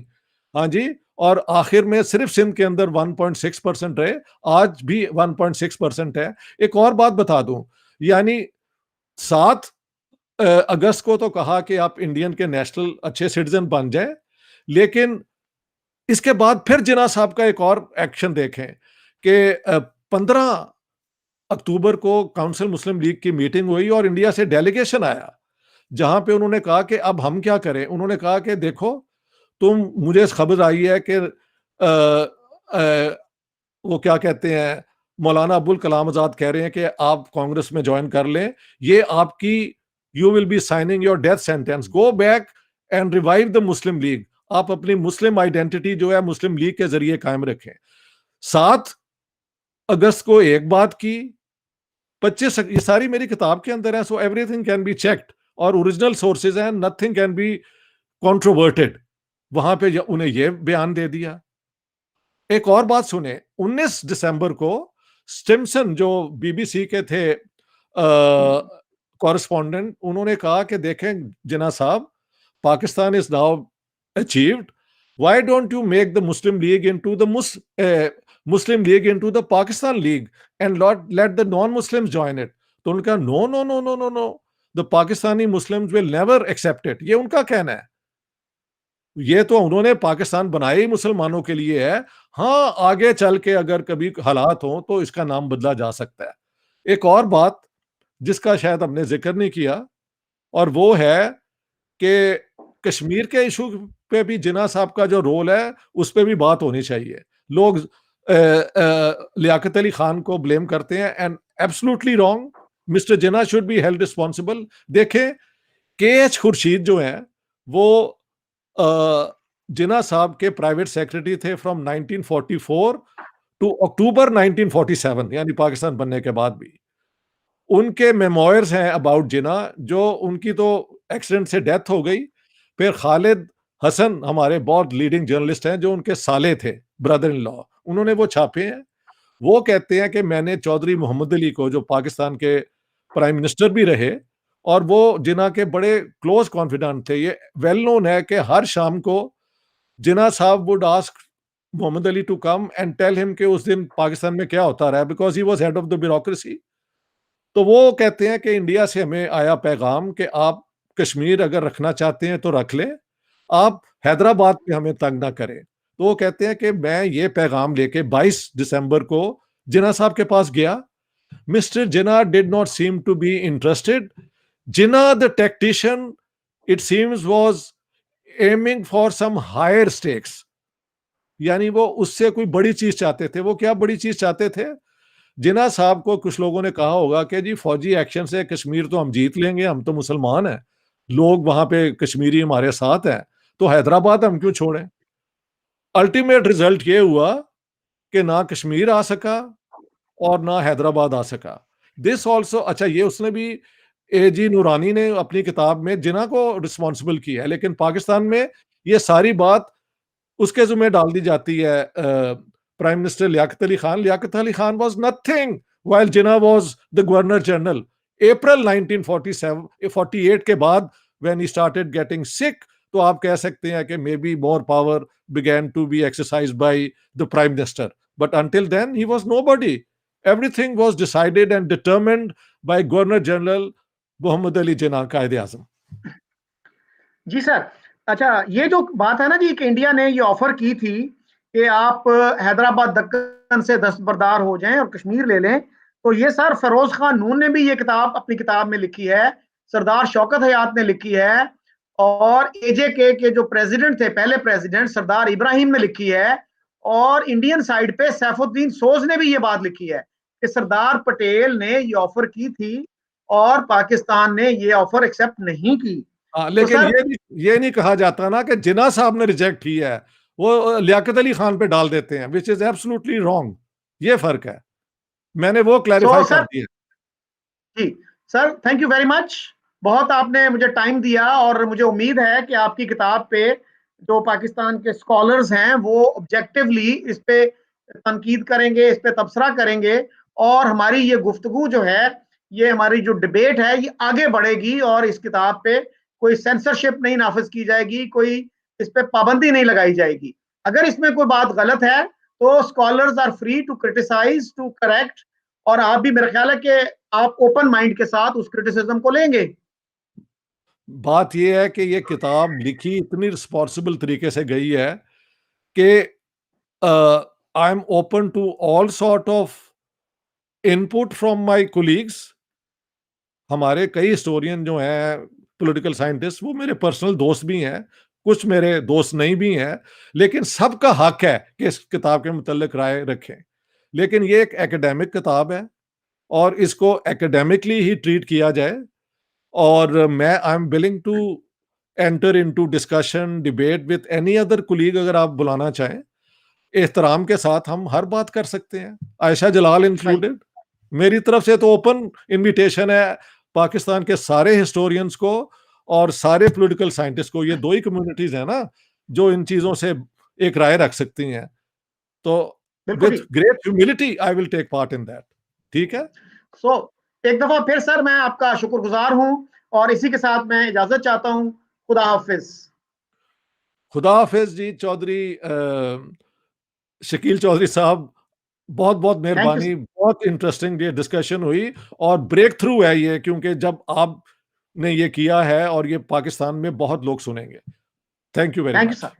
हाँ जी। और आखिर में सिर्फ सिंध के अंदर 1.6% रहे, आज भी 1.6% है। एक और बात बता दूं, यानी 7 अगस्त को तो कहा कि आप इंडियन के नेशनल अच्छे सिटीजन बन जाए, लेकिन इसके बाद फिर जिन्ना साहब का एक और एक्शन देखें कि 15 अक्टूबर को काउंसिल मुस्लिम लीग की मीटिंग हुई और इंडिया से डेलीगेशन आया, जहां पे उन्होंने कहा कि अब हम क्या करें। उन्होंने कहा कि देखो, तुम, मुझे खबर आई है कि वो क्या कहते हैं, मौलाना अबुल कलाम आजाद कह रहे हैं कि आप कांग्रेस में ज्वाइन कर लें, ये आपकी, you will be signing your death sentence, go back and revive the Muslim league. आप अपनी मुस्लिम आइडेंटिटी जो है मुस्लिम लीग के जरिए कायम रखें। 7 अगस्त को एक बात की, 25, ये सारी मेरी किताब के अंदर है, so everything can be checked और ओरिजिनल सोर्सेज हैं, नथिंग कैन बी कॉन्ट्रोवर्टेड। वहां पे उन्हें यह बयान दे दिया। एक और बात सुने, 19 दिसंबर को स्टिम्सन जो बीबीसी के थे कॉरेस्पॉन्डेंट, उन्होंने कहा कि देखें जिन्ना साहब, Pakistan is now achieved, why don't you make the Muslim League into the Muslim League into the Pakistan League and not let the non Muslims join it. तो उनका no no no no no no, the Pakistani Muslims will never accept it, ये उनका कहना है। ये तो उन्होंने पाकिस्तान बनाया ही मुसलमानों के लिए है। हाँ, आगे चल के अगर कभी हालात हो तो इसका नाम बदला जा सकता है। एक और बात जिसका शायद हमने जिक्र नहीं किया, और वो है कि कश्मीर के इशू पे भी जिन्ना साहब का जो रोल है उस पे भी बात होनी चाहिए। लोग लियाकत अली खान को ब्लेम करते हैं, and absolutely wrong. Mister Jinnah should be held responsible. देखें, के एच खुर्शीद जो है वो जिन्ना साहब के प्राइवेट सेक्रेटरी थे फ्रॉम 1944 टू अक्टूबर 1947, यानी पाकिस्तान बनने के बाद भी। उनके मेमोयर्स हैं अबाउट जिन्ना, जो उनकी तो एक्सीडेंट से डेथ हो गई। फिर खालिद हसन हमारे बहुत लीडिंग जर्नलिस्ट हैं, जो उनके साले थे, ब्रदर इन लॉ, उन्होंने वो छापे हैं। वो कहते हैं कि मैंने चौधरी मोहम्मद अली को, जो पाकिस्तान के प्राइम मिनिस्टर भी रहे और वो जिन्ना के बड़े क्लोज कॉन्फिडेंट थे, ये वेल नोन है कि हर शाम को जिन्ना साहब would ask Mohammad Ali to come and tell him कि उस दिन पाकिस्तान में क्या होता रहा है, because he was head of the bureaucracy. तो वो कहते हैं कि इंडिया से हमें आया पैगाम कि आप कश्मीर अगर रखना चाहते हैं तो रख लें, आप हैदराबाद पे हमें तंग ना करें। तो वो कहते हैं कि मैं ये पैगाम लेके 22 दिसंबर को जिन्ना साहब के पास गया. Mister Jinnah did not seem to be interested. Jinnah the tactician, it seems was aiming for some higher stakes. यानी वो उससे कोई बड़ी चीज चाहते थे. वो क्या बड़ी चीज चाहते थे? जिन्ना साहब को कुछ लोगों ने कहा होगा कि जी फौजी एक्शन से कश्मीर तो हम जीत लेंगे, हम तो मुसलमान हैं, लोग वहां पे कश्मीरी हमारे साथ हैं, तो हैदराबाद हम क्यों छोड़ें. अल्टीमेट रिजल्ट ये हुआ कि ना कश्मीर आ सका और ना हैदराबाद आ सका. दिस ऑल्सो, अच्छा ये उसने भी, ए जी नूरानी ने अपनी किताब में जिन्ना को रिस्पॉन्सिबल किया है, लेकिन पाकिस्तान में ये सारी बात उसके जुम्मे डाल दी जाती है. Prime minister Liaquat Ali Khan. Liaquat Ali Khan was nothing while Jinnah was the governor general. April 1947 48 के बाद when he started getting sick, तो आप कह सकते हैं कि maybe more power began to be exercised by the prime minister, but until then he was nobody. Everything was decided and determined by governor general Mohammad Ali Jinnah, Quaid-e Azam. Ji sir. अच्छा, ये जो बात है ना जी कि इंडिया ने ये ऑफर की थी कि आप हैदराबाद दक्कन से दस्तबरदार हो जाएं और कश्मीर ले लें, तो ये सर फिरोज खान नून ने भी ये किताब अपनी किताब में लिखी है, सरदार शौकत हयात ने लिखी है, और एजेके के जो प्रेसिडेंट थे, पहले प्रेसिडेंट सरदार इब्राहिम ने लिखी है, और इंडियन साइड पे सैफुद्दीन सोज ने भी ये बात लिखी है कि सरदार पटेल ने ये ऑफर की थी और पाकिस्तान ने ये ऑफर एक्सेप्ट नहीं की. हाँ, तो लेकिन सर ये नहीं कहा जाता ना कि जिन्ना साहब ने रिजेक्ट किया है, वो लियाकत अली खान पे डाल देते हैं, विच इज एब्सोल्युटली रॉन्ग. ये फर्क है, मैंने वो क्लैरिफाई कर सर दिया. जी sir, thank you very much. बहुत आपने मुझे टाइम दिया और मुझे उम्मीद है कि आपकी किताब पे जो पाकिस्तान के स्कॉलर्स हैं वो ऑब्जेक्टिवली इस पे तनकीद करेंगे, इस पे तबसरा करेंगे, और हमारी ये गुफ्तगू जो है, ये हमारी जो डिबेट है, ये आगे बढ़ेगी और इस किताब पे कोई सेंसरशिप नहीं नाफिज की जाएगी, कोई इस पे पाबंदी नहीं लगाई जाएगी. अगर इसमें कोई बात गलत है तो scholars are free to criticise, to correct, और आप भी मेरा ख्याल है कि आप ओपन माइंड के साथ उस क्रिटिसिज्म को लेंगे. बात यह है कि ये किताब लिखी इतनी रिस्पॉन्सिबल तरीके से गई है कि I am open to all sort of input from my colleagues. हमारे कई हिस्टोरियन जो हैं, पॉलिटिकल साइंटिस्ट, वो मेरे पर्सनल दोस्त भी हैं, कुछ मेरे दोस्त नहीं भी हैं, लेकिन सबका हक है कि इस किताब के मुतल्लिक राय रखें. लेकिन ये एक एकेडमिक किताब है और इसको एकेडमिकली ही ट्रीट किया जाए. और मैं I am willing to enter into discussion, debate with any other colleague, अगर आप बुलाना चाहें. एहतराम के साथ हम हर बात कर सकते हैं, आयशा जलाल राइट. इंक्लूडेड. मेरी तरफ से तो ओपन इनविटेशन है पाकिस्तान के सारे हिस्टोरियंस को और सारे पॉलिटिकल साइंटिस्ट को. ये दो ही कम्युनिटीज है ना जो इन चीजों से एक राय रख सकती हैं. तो बिल्कुल विथ जी. Great humility I will take part in that. ठीक है. सो एक दफा फिर सर मैं आपका शुक्रगुजार हूं और इसी के साथ मैं इजाजत चाहता हूं. खुदा हाफिज. खुदा हाफिज जी. चौधरी शकील चौधरी साहब, बहुत बहुत थैंक यू. मेहरबानी. बहुत इंटरेस्टिंग ये डिस्कशन हुई और ब्रेक थ्रू है ये, क्योंकि जब आपने ये किया है और ये पाकिस्तान में बहुत लोग सुनेंगे. Thank you very thank you much. Sir.